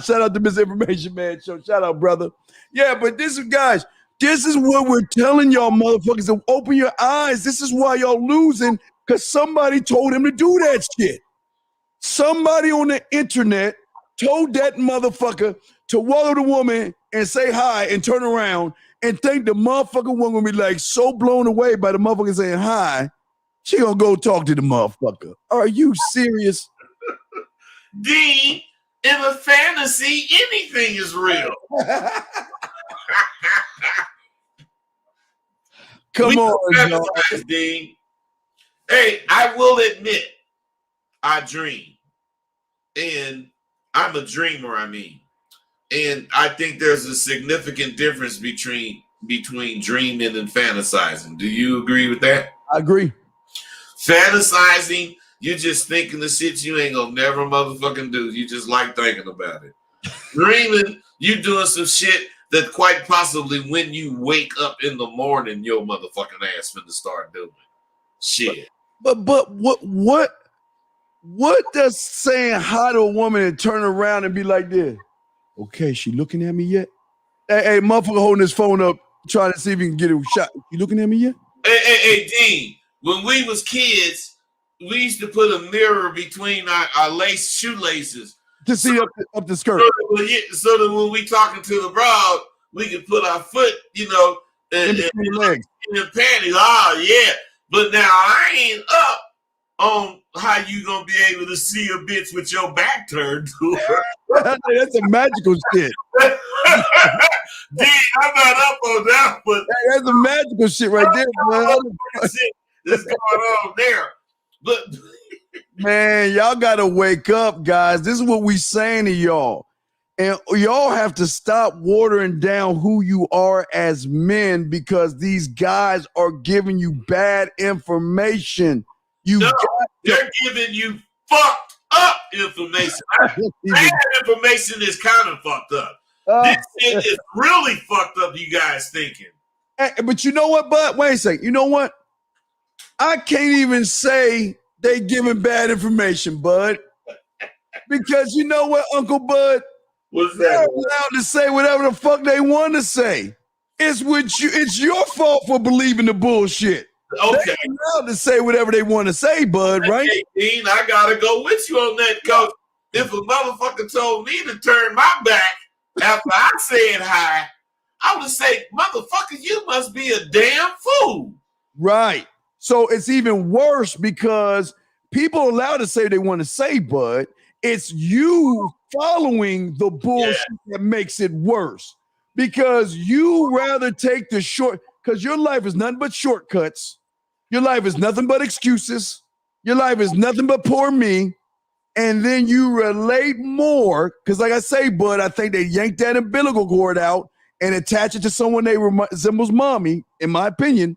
Shout out to Misinformation Man Show. Shout out, brother. Yeah, but this is, guys, this is what we're telling y'all motherfuckers to open your eyes. This is why y'all losing, because somebody told him to do that shit. Somebody on the internet told that motherfucker to wallow the woman and say hi and turn around and think the motherfucker woman will be like so blown away by the motherfucker saying hi, she gonna go talk to the motherfucker. Are you serious? D, in a fantasy, anything is real. Come on, y'all. D. Hey, I will admit, I dream. And I'm a dreamer, And I think there's a significant difference between dreaming and fantasizing. Do you agree with that? I agree. Fantasizing, you just thinking the shit you ain't gonna never motherfucking do. You just like thinking about it. Dreaming, you doing some shit that quite possibly when you wake up in the morning, your motherfucking ass finna start doing shit. But what does saying hi to a woman and turn around and be like this? Okay, she looking at me yet? Hey, motherfucker holding his phone up, trying to see if he can get a shot. You looking at me yet? Hey, Dean, when we was kids, we used to put a mirror between our shoelaces to see up the skirt. So that when we talking to the broad, we could put our foot, in the legs. In the panties. Oh, yeah. But now I ain't up on how you gonna be able to see a bitch with your back turned to her. That's a magical shit. D, I'm not up on that, but that's a magical shit right there, man. That's going on there. But man, y'all gotta wake up, guys. This is what we saying to y'all. And y'all have to stop watering down who you are as men because these guys are giving you bad information. They're giving you fucked up information. Bad information is kind of fucked up. This shit is really fucked up, you guys thinking. But you know what, Bud? Wait a second. You know what? I can't even say they giving bad information, Bud. Because you know what, Uncle Bud? What's that? They're allowed to say whatever the fuck they want to say. It's your fault for believing the bullshit. Okay. They're allowed to say whatever they want to say, bud, right? Hey, Dean, I gotta go with you on that, cause if a motherfucker told me to turn my back after I said hi, I would say, motherfucker, you must be a damn fool. Right. So it's even worse because people are allowed to say what they want to say, bud. It's you following the bullshit that makes it worse. Because you rather take the short, because your life is nothing but shortcuts. Your life is nothing but excuses. Your life is nothing but poor me. And then you relate more, because like I say, bud, I think they yanked that umbilical cord out and attach it to someone they resembles mommy, in my opinion.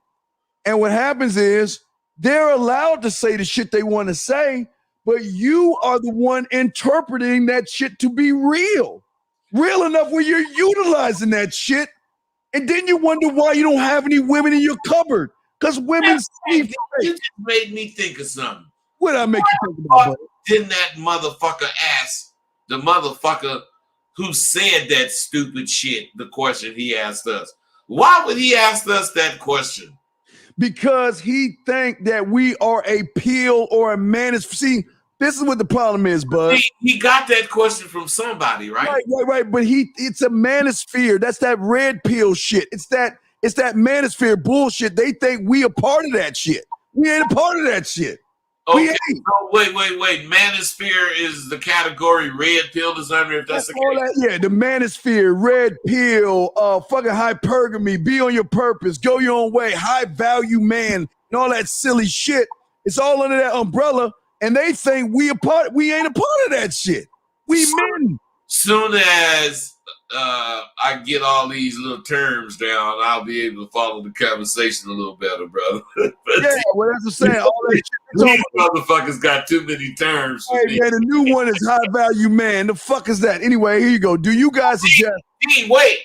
And what happens is they're allowed to say the shit they want to say, but you are the one interpreting that shit to be real. Real enough where you're utilizing that shit. And then you wonder why you don't have any women in your cupboard. Because women see fake. You just made me think of something. What did I make you think about, bud? Didn't that motherfucker ask the motherfucker who said that stupid shit the question he asked us? Why would he ask us that question? Because he think that we are a pill or a manosphere. See, this is what the problem is, bud. He got that question from somebody, right? Right. But it's a manosphere. That's that red pill shit. It's that manosphere bullshit. They think we a part of that shit. We ain't a part of that shit. Okay. Oh, wait. Manosphere is the category red pill is under, if that's the case. The manosphere, red pill, fucking hypergamy, be on your purpose, go your own way, high value man, and all that silly shit. It's all under that umbrella, and they think we ain't a part of that shit. We men. Soon as I get all these little terms down, I'll be able to follow the conversation a little better, brother. Well, that's what I'm saying. All that shit. These motherfuckers got too many terms. Hey, man, the new one is high value man. The fuck is that? Anyway, here you go. Do you guys suggest? Wait.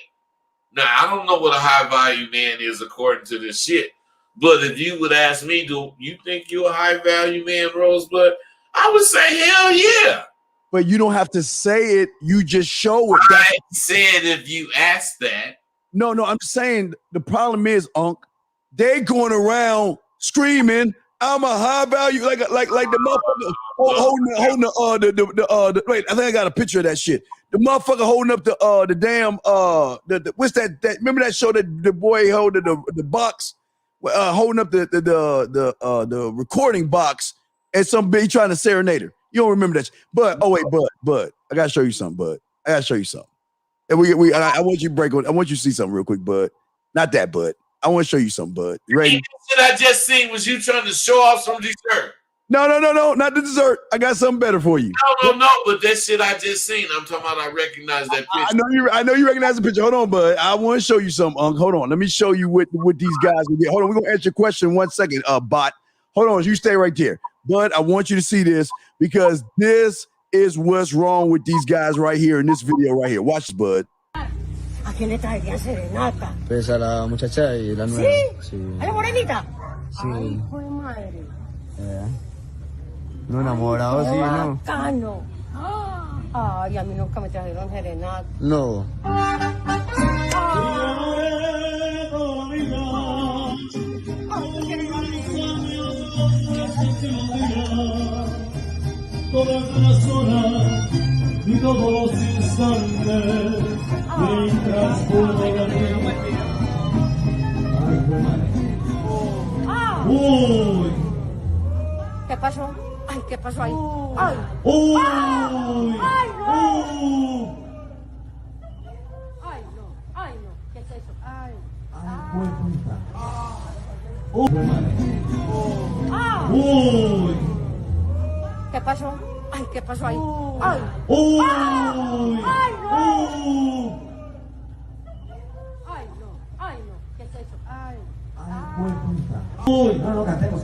Now, I don't know what a high value man is according to this shit. But if you would ask me, do you think you're a high value man, Rosebud? I would say, hell yeah. But you don't have to say it. You just show it. I said if you ask that. No, I'm saying the problem is, Unc, they going around screaming, I'm a high value, like the motherfucker holding the wait, I think I got a picture of that shit. The motherfucker holding up the damn what's that remember that show that the boy holding the box, holding up the recording box and some bitch trying to serenade her. You don't remember that, but I gotta show you something, bud. I gotta show you something. And I want you to break on. I want you to see something real quick, bud. Not that, bud. I want to show you something, bud. You ready? The shit I just seen was you trying to show off some dessert. No, not the dessert. I got something better for you. No, but that shit I just seen. I'm talking about. I recognize that picture. I know you recognize the picture. Hold on, bud. I want to show you something, Unc. Hold on. Let me show you what these guys will get. Hold on. We're gonna answer your question in 1 second, bot. Hold on. You stay right there. But I want you to see this because this is what's wrong with these guys right here in this video right here. Watch this, bud. ¿A quién le traerían serenata? Pues a la muchacha y la nueva. ¿Sí? ¿A la morenita? Sí. Ay, hijo de madre. No, enamorado, sí, ¿no? Bacano. Ay, a mí nunca me trajeron serenata. No. Todas las horas y todos los instantes mientras puedo dormir. Uy. ¿Qué pasó? Ay, ¿qué pasó ahí? Ay. Uy. Ay, no. Ay, no. ¿Qué es eso? Ay. Uy. ¿Qué pasó? Ay, ¿qué pasó ahí? Ay. Uy. Ay, no. Ay, no. ¿Qué es eso? Ay. Uy. No, cantemos.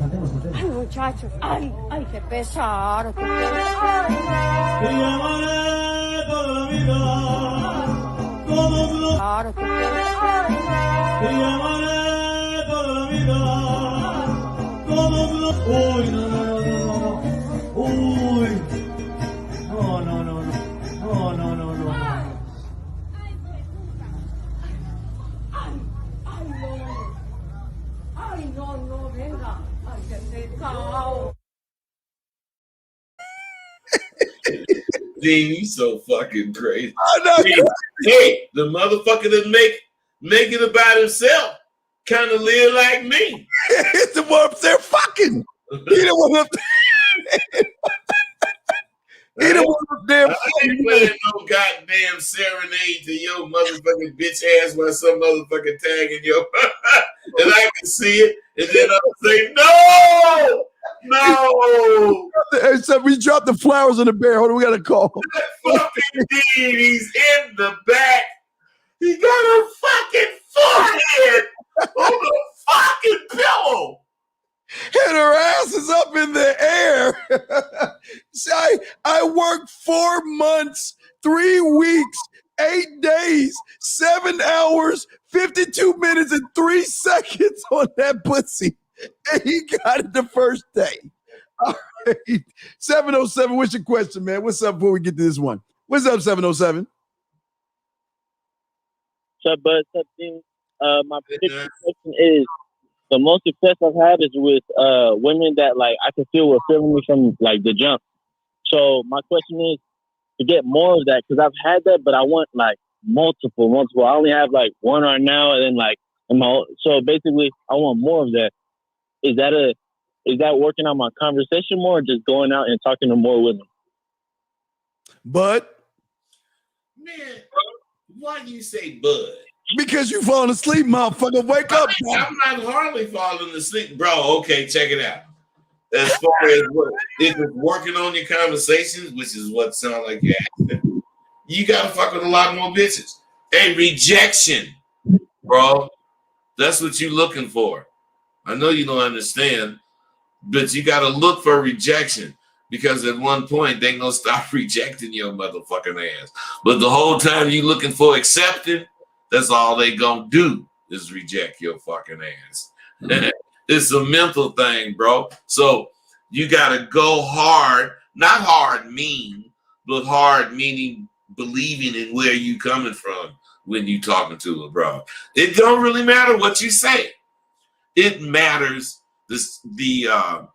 Ay, muchachos. Ay, qué pesar. Qué pesar. Te llamaré toda la vida. Todos los. Claro, qué pesar. Te llamaré toda la vida. Todos los. Uy, no. Uy. No. Ay, no, venga. Ay, qué pecado. Dean, you so fucking crazy. I know. Hey, the motherfucker that make it about himself kind of live like me. It's the one up there fucking. He the one up there. He the one up there. I ain't playing no goddamn serenade to your motherfucking bitch ass while some motherfucking tag in your and I can see it, and then I'll say, no. Hey, so we dropped the flowers on the bear. Hold on, we got to call. Fucking Dean, he's in the back. He got a fucking forehead on the fucking pillow. And her ass is up in the air. See, I worked 4 months, 3 weeks, 8 days, 7 hours, 52 minutes, and 3 seconds on that pussy. And he got it the first day. All right. 707, what's your question, man? What's up before we get to this one? What's up, 707? What's up, bud? What's up, Dean? My particular question is, the most success I've had is with women that like I can feel were feeling me from like the jump. So my question is to get more of that, because I've had that, but I want like multiple. I only have like one right now, and then like so basically I want more of that. Is that working on my conversation more, or just going out and talking to more women? Bud? Man, why do you say bud? Because you falling asleep, motherfucker. Wake up. I'm not hardly falling asleep. Bro, okay, check it out. As far as if it's working on your conversations, which is what sounds like you're asking, you gotta fuck with a lot more bitches. And rejection, bro. That's what you're looking for. I know you don't understand, but you gotta look for rejection. Because at one point they gonna stop rejecting your motherfucking ass. But the whole time you looking for accepting, that's all they gonna do is reject your fucking ass. It's a mental thing, bro. So you gotta go hard, not hard mean, but hard meaning believing in where you coming from when you talking to a bro. It don't really matter what you say. It matters the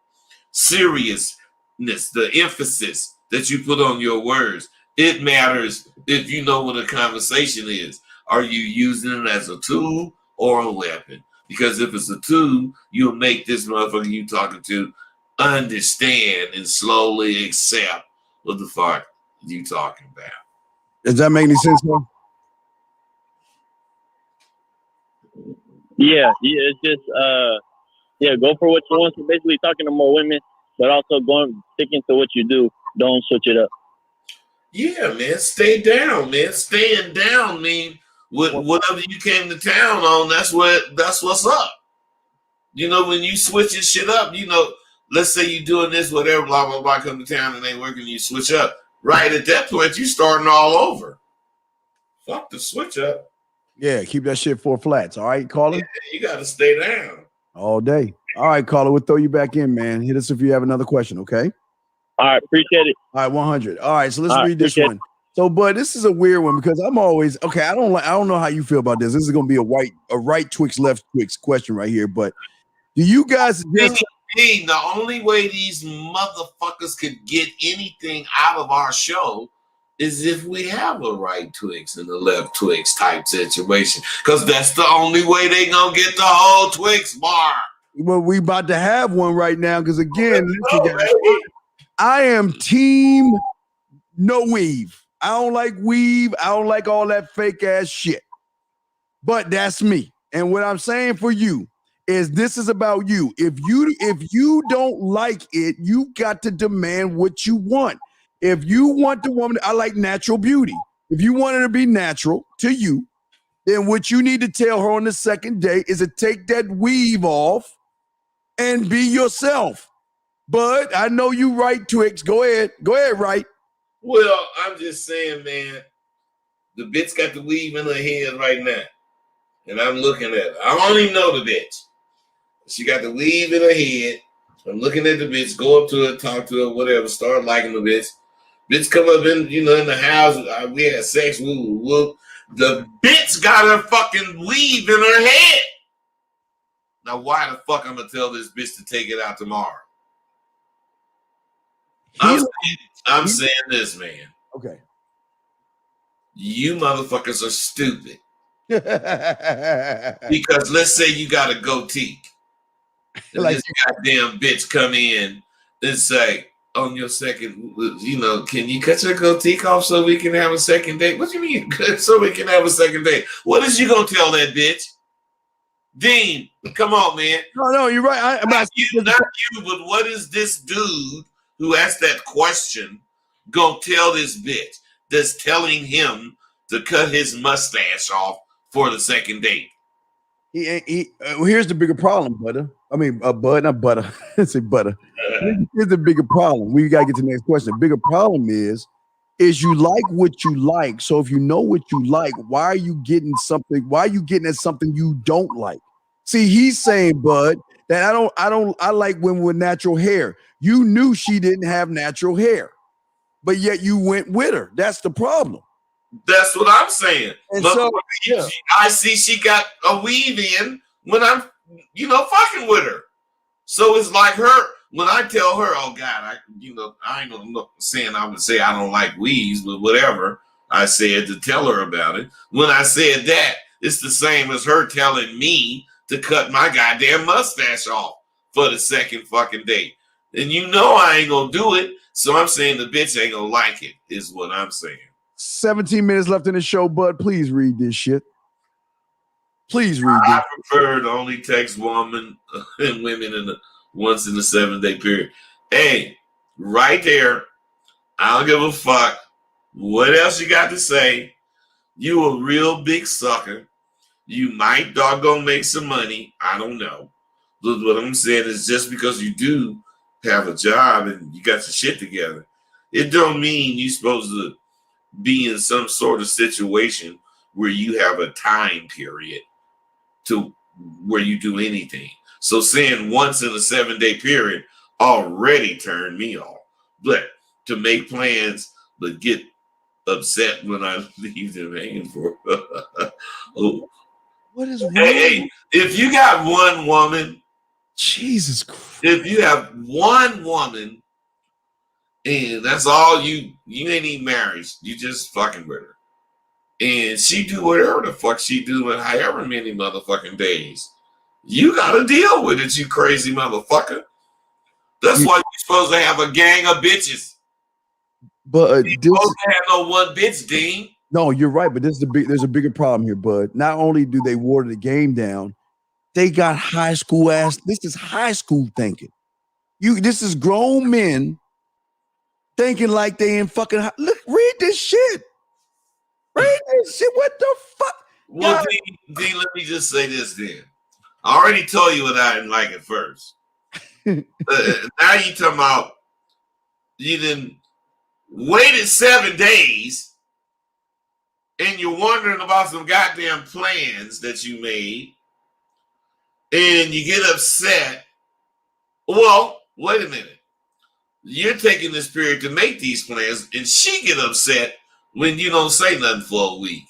seriousness, the emphasis that you put on your words. It matters if you know what a conversation is. Are you using it as a tool or a weapon? Because if it's a tool, you'll make this motherfucker you talking to understand and slowly accept what the fuck you talking about. Does that make any sense, man? Yeah, it's just go for what you want. So basically talking to more women, but also sticking to what you do. Don't switch it up. Yeah, man, stay down, man. Staying down mean whatever you came to town on, that's what's up. You know, when you switching shit up, you know, let's say you're doing this, whatever, blah, blah, blah, come to town and ain't working, you switch up. Right at that point, you starting all over. Fuck the switch up. Yeah, keep that shit 4 flats. All right, caller? Yeah, you got to stay down. All day. All right, caller, we'll throw you back in, man. Hit us if you have another question, okay? All right, appreciate it. All right, 100. All right, so let's read this one. So, bud, this is a weird one because I'm always okay. I don't know how you feel about this. This is gonna be a right Twix, left Twix question right here. But do you guys just the only way these motherfuckers could get anything out of our show is if we have a right Twix and a left Twix type situation, because that's the only way they gonna get the whole Twix bar. Well, we about to have one right now because again, listen, guys, I am team no weave. I don't like weave. I don't like all that fake ass shit. But that's me. And what I'm saying for you is this is about you. If you don't like it, you got to demand what you want. If you want the woman, I like natural beauty. If you want her to be natural to you, then what you need to tell her on the second day is to take that weave off and be yourself. But I know you right, Twix. Go ahead, right. Well, I'm just saying, man, the bitch got the weave in her head right now. And I'm looking at her. I don't even know the bitch. She got the weave in her head. I'm looking at the bitch, go up to her, talk to her, whatever, start liking the bitch. Bitch come up in the house. We had sex. Woo. The bitch got her fucking weave in her head. Now, why the fuck I'm gonna tell this bitch to take it out tomorrow? I'm saying this, man. Okay. You motherfuckers are stupid. Because let's say you got a goatee. And Like- this goddamn bitch come in and say, on your second, you know, can you cut your goatee off so we can have a second date? What do you mean, so we can have a second date? What is you gonna tell that bitch? Dean, come on, man. No, you're right. Not you, but what is this dude who asked that question gonna tell this bitch that's telling him to cut his mustache off for the second date? Here's the bigger problem, butter. I mean, bud, not butter. Say butter. Here's the bigger problem. We gotta get to the next question. The bigger problem is you like what you like. So if you know what you like, why are you getting something? Why are you getting at something you don't like? See, he's saying, bud, that I like women with natural hair. You knew she didn't have natural hair, but yet you went with her. That's the problem. That's what I'm saying. And but so, yeah. I see she got a weave in when I'm, fucking with her. So it's like her, when I tell her, oh God, I ain't saying I would say I don't like weaves, but whatever I said to tell her about it. When I said that, it's the same as her telling me to cut my goddamn mustache off for the second fucking date. And I ain't gonna do it. So I'm saying the bitch ain't gonna like it, is what I'm saying. 17 minutes left in the show, bud. Please read this shit. Please read this. I prefer to only text women and women once in the 7-day period. Hey, right there. I don't give a fuck what else you got to say. You a real big sucker. You might doggone make some money. I don't know. But what I'm saying is just because you do have a job and you got your shit together, it don't mean you're supposed to be in some sort of situation where you have a time period to where you do anything. So saying once in a 7-day period already turned me off. But to make plans but get upset when I leave them hanging for oh. What is wrong? Hey, if you got one woman, Jesus Christ. If you have one woman and that's all you ain't even married, you just fucking with her. And she do whatever the fuck she do in however many motherfucking days. You gotta deal with it, you crazy motherfucker. That's why you're supposed to have a gang of bitches. But you're supposed to have no one bitch, Dean. No, you're right, but there's a bigger problem here, bud. Not only do they water the game down, they got high school ass. This is high school thinking. This is grown men thinking like they in fucking. Look, read this shit. Read this shit. What the fuck? Well, D, let me just say this then. I already told you what I didn't like at first. Now you talking about you didn't waited 7 days and you're wondering about some goddamn plans that you made and you get upset. Well, wait a minute. You're taking this period to make these plans and she get upset when you don't say nothing for a week.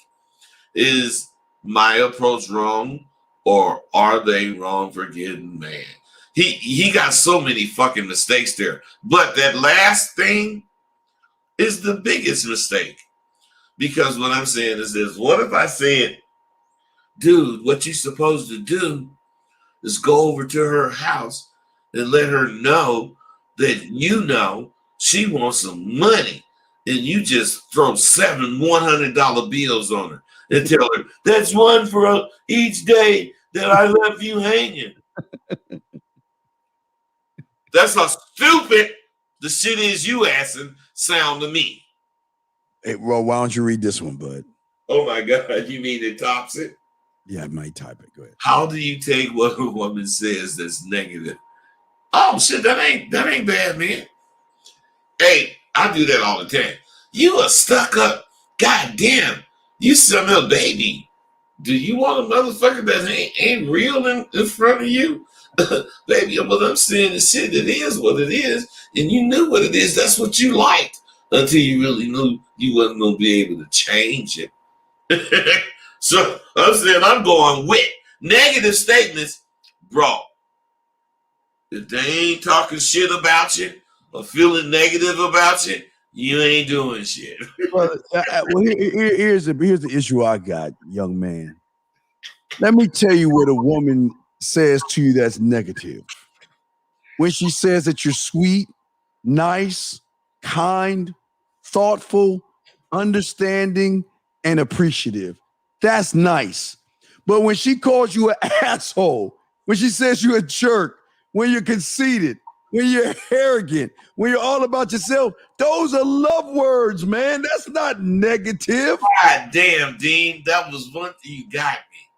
Is my approach wrong or are they wrong for getting mad? He got so many fucking mistakes there. But that last thing is the biggest mistake. Because what I'm saying is this. What if I said, dude, what you're supposed to do is go over to her house and let her know that she wants some money and you just throw 7 $100 bills on her and tell her, that's one for each day that I left you hanging. That's how stupid the shit is you asking sound to me. Hey, well, why don't you read this one, bud? Oh my God, you mean it tops it? Yeah, I might type it. Go ahead. How do you take what a woman says that's negative? Oh shit, that ain't bad, man. Hey, I do that all the time. You are stuck up. Goddamn, you some little baby. Do you want a motherfucker that ain't real in front of you? Baby, what I'm saying is shit, it is what it is. And you knew what it is. That's what you liked until you really knew you wasn't going to be able to change it. So I'm saying I'm going with negative statements bro, if they ain't talking shit about you or feeling negative about you, you ain't doing shit. Well, here's the issue I got, young man. Let me tell you what a woman says to you that's negative. When she says that you're sweet, nice, kind, thoughtful, understanding, and appreciative. That's nice. But when she calls you an asshole, when she says you're a jerk, when you're conceited, when you're arrogant, when you're all about yourself, those are love words, man. That's not negative. God damn, Dean, that was one thing you got me.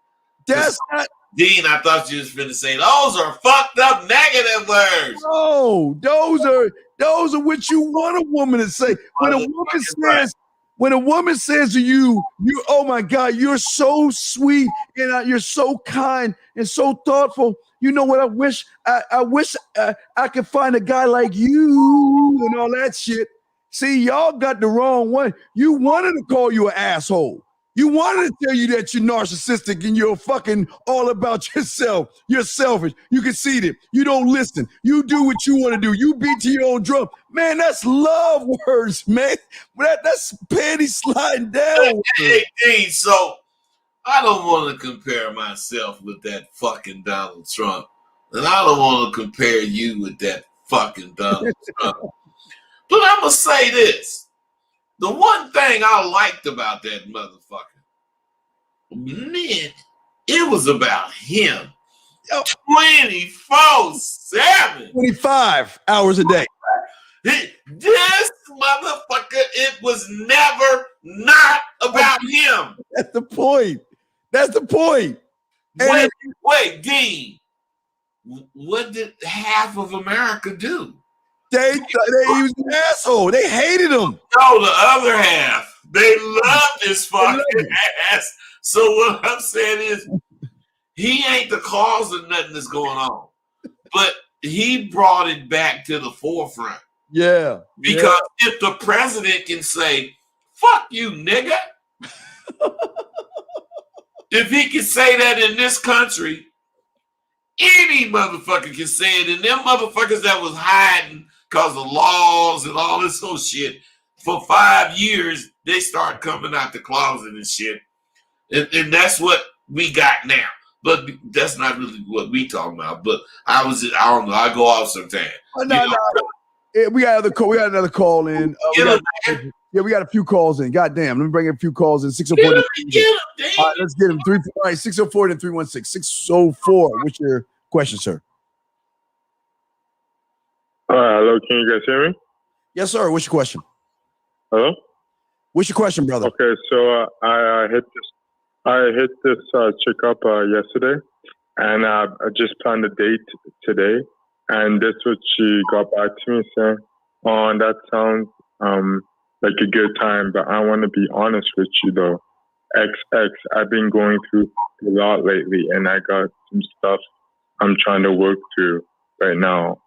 That's not. Dean, I thought you was finna say those are fucked up negative words. No, those are what you want a woman to say. When a woman says to you, oh my God, you're so sweet and you're so kind and so thoughtful. You know what? I wish I could find a guy like you and all that shit. See, y'all got the wrong one. You wanted to call you an asshole. You wanted to tell you that you're narcissistic and you're fucking all about yourself. You're selfish. You conceited. You don't listen. You do what you want to do. You beat to your own drum. Man, that's love words, man. That's panty sliding down. Hey, so I don't want to compare myself with that fucking Donald Trump. And I don't want to compare you with that fucking Donald Trump. But I'm going to say this. The one thing I liked about that motherfucker, man, it was about him. 24/7. 25 hours a day. This motherfucker, it was never not about him. That's the point. That's the point. Wait, Dean, what did half of America do? He was an asshole. They hated him. No, the other half. They loved his fucking ass. So what I'm saying is, he ain't the cause of nothing that's going on. But he brought it back to the forefront. Yeah. Because if the president can say, fuck you, nigga. If he can say that in this country, any motherfucker can say it. And them motherfuckers that was hiding because of laws and all this whole shit, for 5 years, they start coming out the closet and shit. And that's what we got now. But that's not really what we talking about. But I don't know. I go off sometimes. No. We got another call in. We got a few calls in. God damn. Let me bring in a few calls in. 604. All right, let's get them. All right, 604 and 316. 604. What's your question, sir? Hello, can you guys hear me? Yes, sir. What's your question? Hello? What's your question, brother? Okay, so I hit this chick up yesterday, and I just planned a date today, and this what she got back to me saying, "Oh, that sounds like a good time, but I want to be honest with you though. XX, I've been going through a lot lately, and I got some stuff I'm trying to work through right now.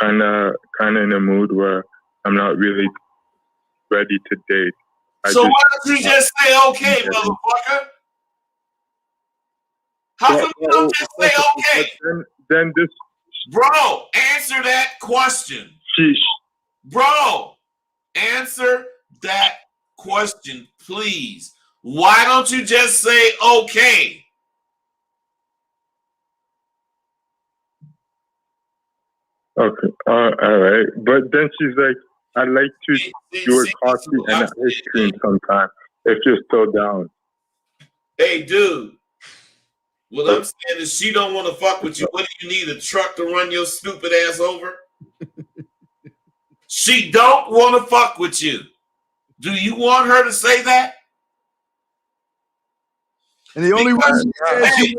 Kind of in a mood where I'm not really ready to date." So why don't you just say okay, motherfucker? How come you don't just say okay? Then this... Bro, answer that question. Sheesh. Bro, answer that question, please. Why don't you just say okay? Okay, all right. But then she's like, "I'd like to do a coffee and ice cream sometime if you're still down." Hey, dude. What I'm saying is she don't want to fuck with you. What do you need, a truck to run your stupid ass over? She don't want to fuck with you. Do you want her to say that? And the only reason you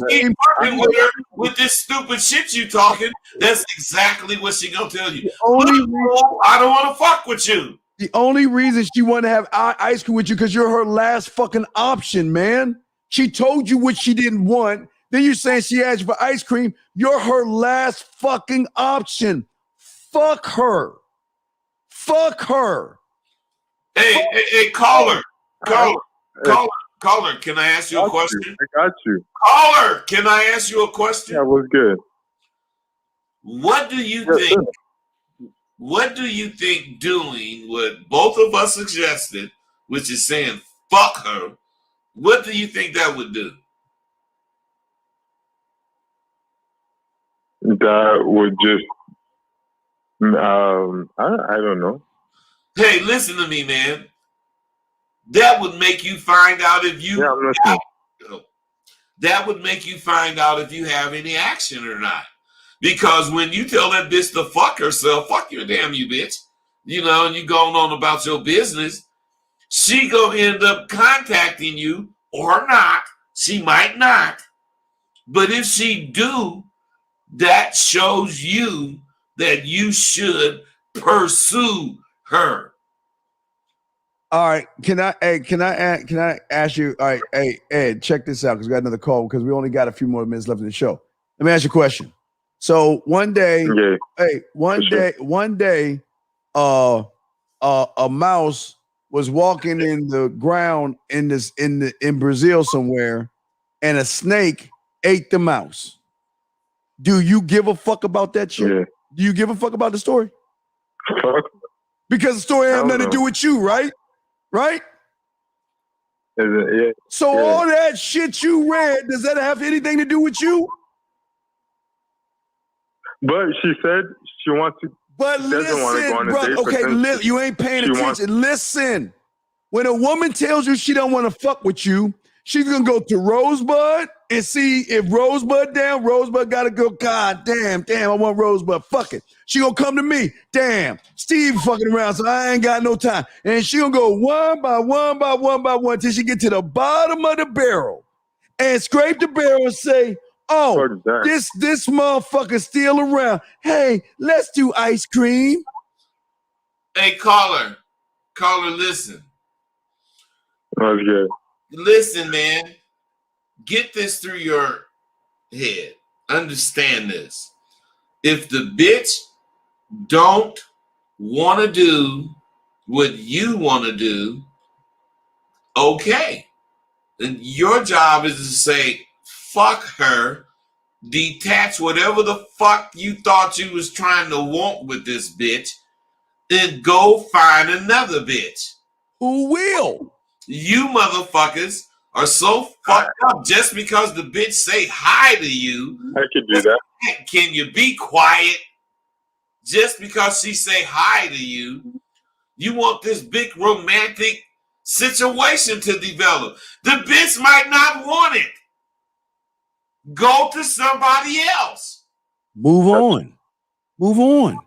keep working with her with this stupid shit you talking, that's exactly what she gonna tell you. I don't want to fuck with you. The only reason she wanted to have ice cream with you because you're her last fucking option, man. She told you what she didn't want. Then you're saying she asked you for ice cream. You're her last fucking option. Fuck her. Fuck her. Hey, call her. Call her. Caller, can I ask you a question? I got you. Caller, can I ask you a question? Yeah, what's good? What do you think? What do you think doing what both of us suggested, which is saying fuck her? What do you think that would do? That would just, I don't know. Hey, listen to me, man. That would make you find out if you. Yeah, I'm listening. That would make you find out if you have any action or not. Because when you tell that bitch to fuck herself, fuck your damn you bitch, you know, and you going on about your business, she gonna end up contacting you or not. She might not. But if she do, that shows you that you should pursue her. All right, can I ask you? All right, hey Ed, check this out because we got another call because we only got a few more minutes left in the show. Let me ask you a question. So one day, a mouse was walking in the ground in Brazil somewhere, and a snake ate the mouse. Do you give a fuck about that shit? Yeah. Do you give a fuck about the story? Fuck. Because the story has nothing to do with you, right? Right? Yeah. So all that shit you read, does that have anything to do with you? But she said she wants to. But listen, bro. Okay, you ain't paying attention. Listen, when a woman tells you she don't want to fuck with you, she's gonna go to Rosebud and see if Rosebud down. Rosebud gotta go. God damn, I want Rosebud. Fuck it. She gonna come to me. Damn, Steve fucking around, so I ain't got no time. And she gonna go one by one till she get to the bottom of the barrel and scrape the barrel and say, "Oh, this motherfucker still around. Hey, let's do ice cream." Hey, caller, listen. That's good. Listen, man. Get this through your head. Understand this. If the bitch don't want to do what you want to do, okay. Then your job is to say, fuck her, detach whatever the fuck you thought you was trying to want with this bitch, and go find another bitch. Who will? You motherfuckers are so fucked up just because the bitch say hi to you. I could do that. Can you be quiet? Just because she say hi to you, you want this big romantic situation to develop. The bitch might not want it. Go to somebody else. Move on.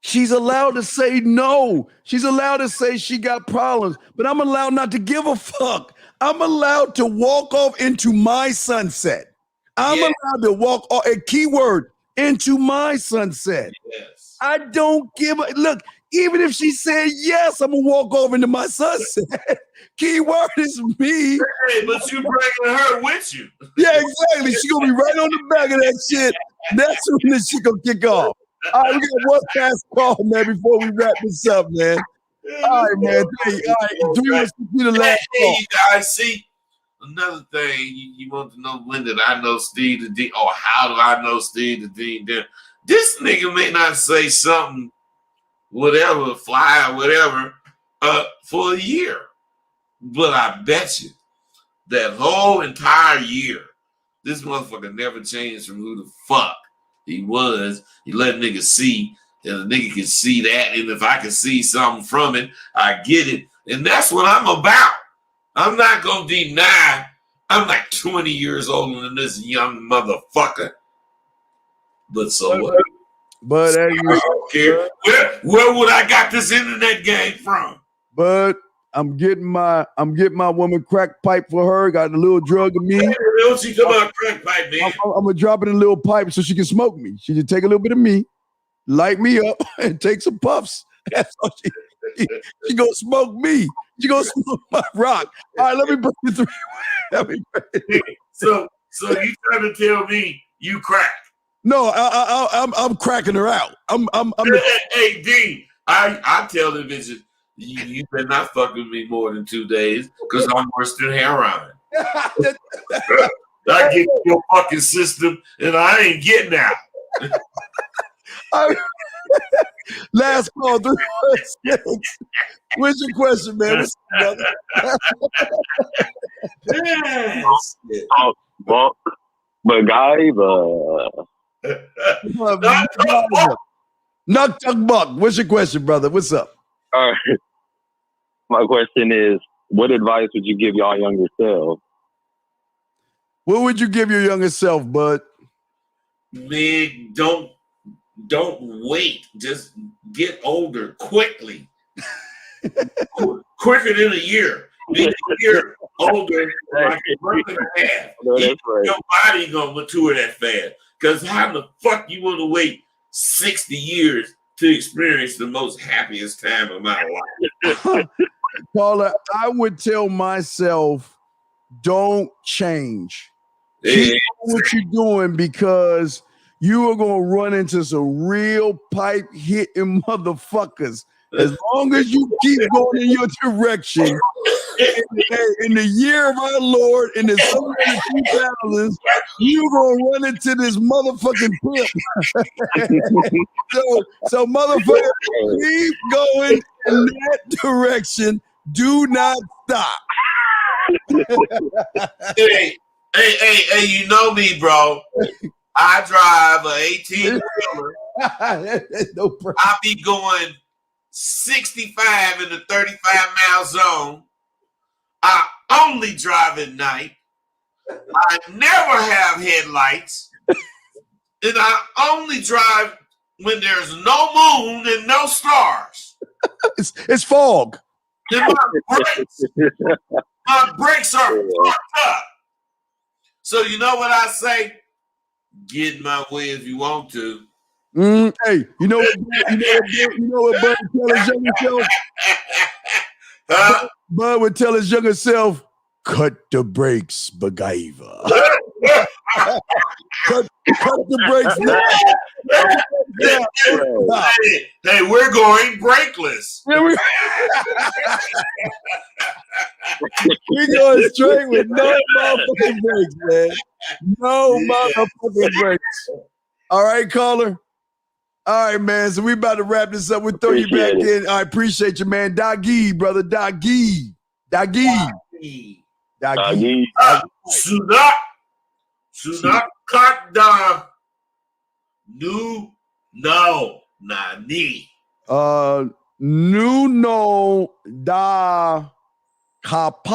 She's allowed to say no. She's allowed to say she got problems, but I'm allowed not to give a fuck. I'm allowed to walk off into my sunset. I'm allowed to walk off, a keyword, into my sunset. Yes. I don't give a look. Even if she said yes, I'm gonna walk off into my sunset. Keyword is me. Hey, but you bringing her with you. Yeah, exactly. She gonna be right on the back of that shit. That's when the shit gonna kick off. All right, we got one last call, man, before we wrap this up, man. All right, man. Hey, all right, do you want to do the last call? Hey, you guys, see, another thing, you want to know when did I know Steve the Dean, or how do I know Steve the Dean? This nigga may not say something, whatever, fly or whatever, for a year. But I bet you that whole entire year, this motherfucker never changed from who the fuck he was. He let niggas see, and the nigga can see that, and if I can see something from it, I get it. And that's what I'm about. I'm not going to deny I'm like 20 years older than this young motherfucker. But so what? But I don't care. Where would I got this internet game from? But I'm getting my woman crack pipe for her. Got a little drug of me. Hey, don't you come out crack pipe, man? I'm gonna drop it in a little pipe so she can smoke me. She just take a little bit of me, light me up, and take some puffs. That's all she gonna smoke me. She gonna smoke my rock. All right, let me put you through. So you trying to tell me you crack? No, I'm cracking her out. Hey, D, I tell the bitches, You better not fuck with me more than 2 days, because I'm worse than heroin. I get in your fucking system, and I ain't getting out. Last call, 316. What's your question, man? What's up, Buck, MacGyver. Nuck Tuck Buck. What's your question, brother? What's up? All right. My question is, what advice would you give y'all younger self? What would you give your younger self, bud? Man, don't wait. Just get older quickly. Quicker than a year. Be a year older, like a month and a half. No, that's right. Your body gonna mature that fast. Because how the fuck you want to wait 60 years to experience the most happiest time of my life? Paula, I would tell myself, don't change. Keep doing what you're doing, because you are going to run into some real pipe hitting motherfuckers. As long as you keep going in your direction, in the year of our Lord, in the summer of the 2000s, you're going to run into this motherfucking pimp. so motherfucker, keep going in that direction. Do not stop. Hey, you know me, bro. I drive an 18-wheeler. No problem. I be going 65 in the 35-mile zone. I only drive at night. I never have headlights. And I only drive when there's no moon and no stars. It's fog. And my brakes are fucked up. So you know what I say? Get in my way if you want to. Hey, you know what Bud would tell his younger self? Bud would tell his younger self, cut the brakes, MacGyver. cut the brakes now. Hey, we're going brakeless. We're going straight with no motherfucking brakes, man. No motherfucking brakes. All right, caller. All right, man. So we about to wrap this up. We'll throw you back in. I appreciate you, man. Doggy, brother. Doggy. Sunak Kada Nu No Nani. Nuno da Kapatando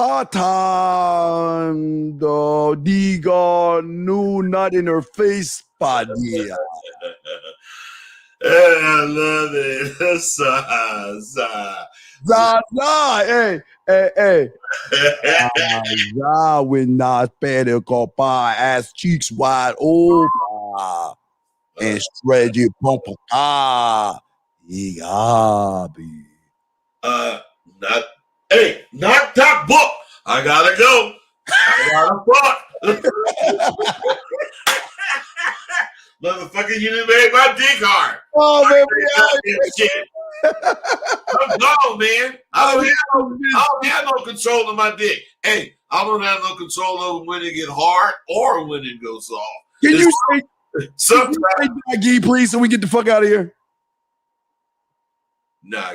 digo nu not in her face, padia. I love it. Hey. When not better copa, ass cheeks wide open, and spread your pumpa. Not that book. I gotta go. I gotta fuck. Motherfucker, you done made my dick hard. Oh, man, I'm gone, man. I don't have no control of my dick. Hey, I don't have no control over when it get hard or when it goes soft. Can you say sometimes, Doggy, please, so we get the fuck out of here? Nah,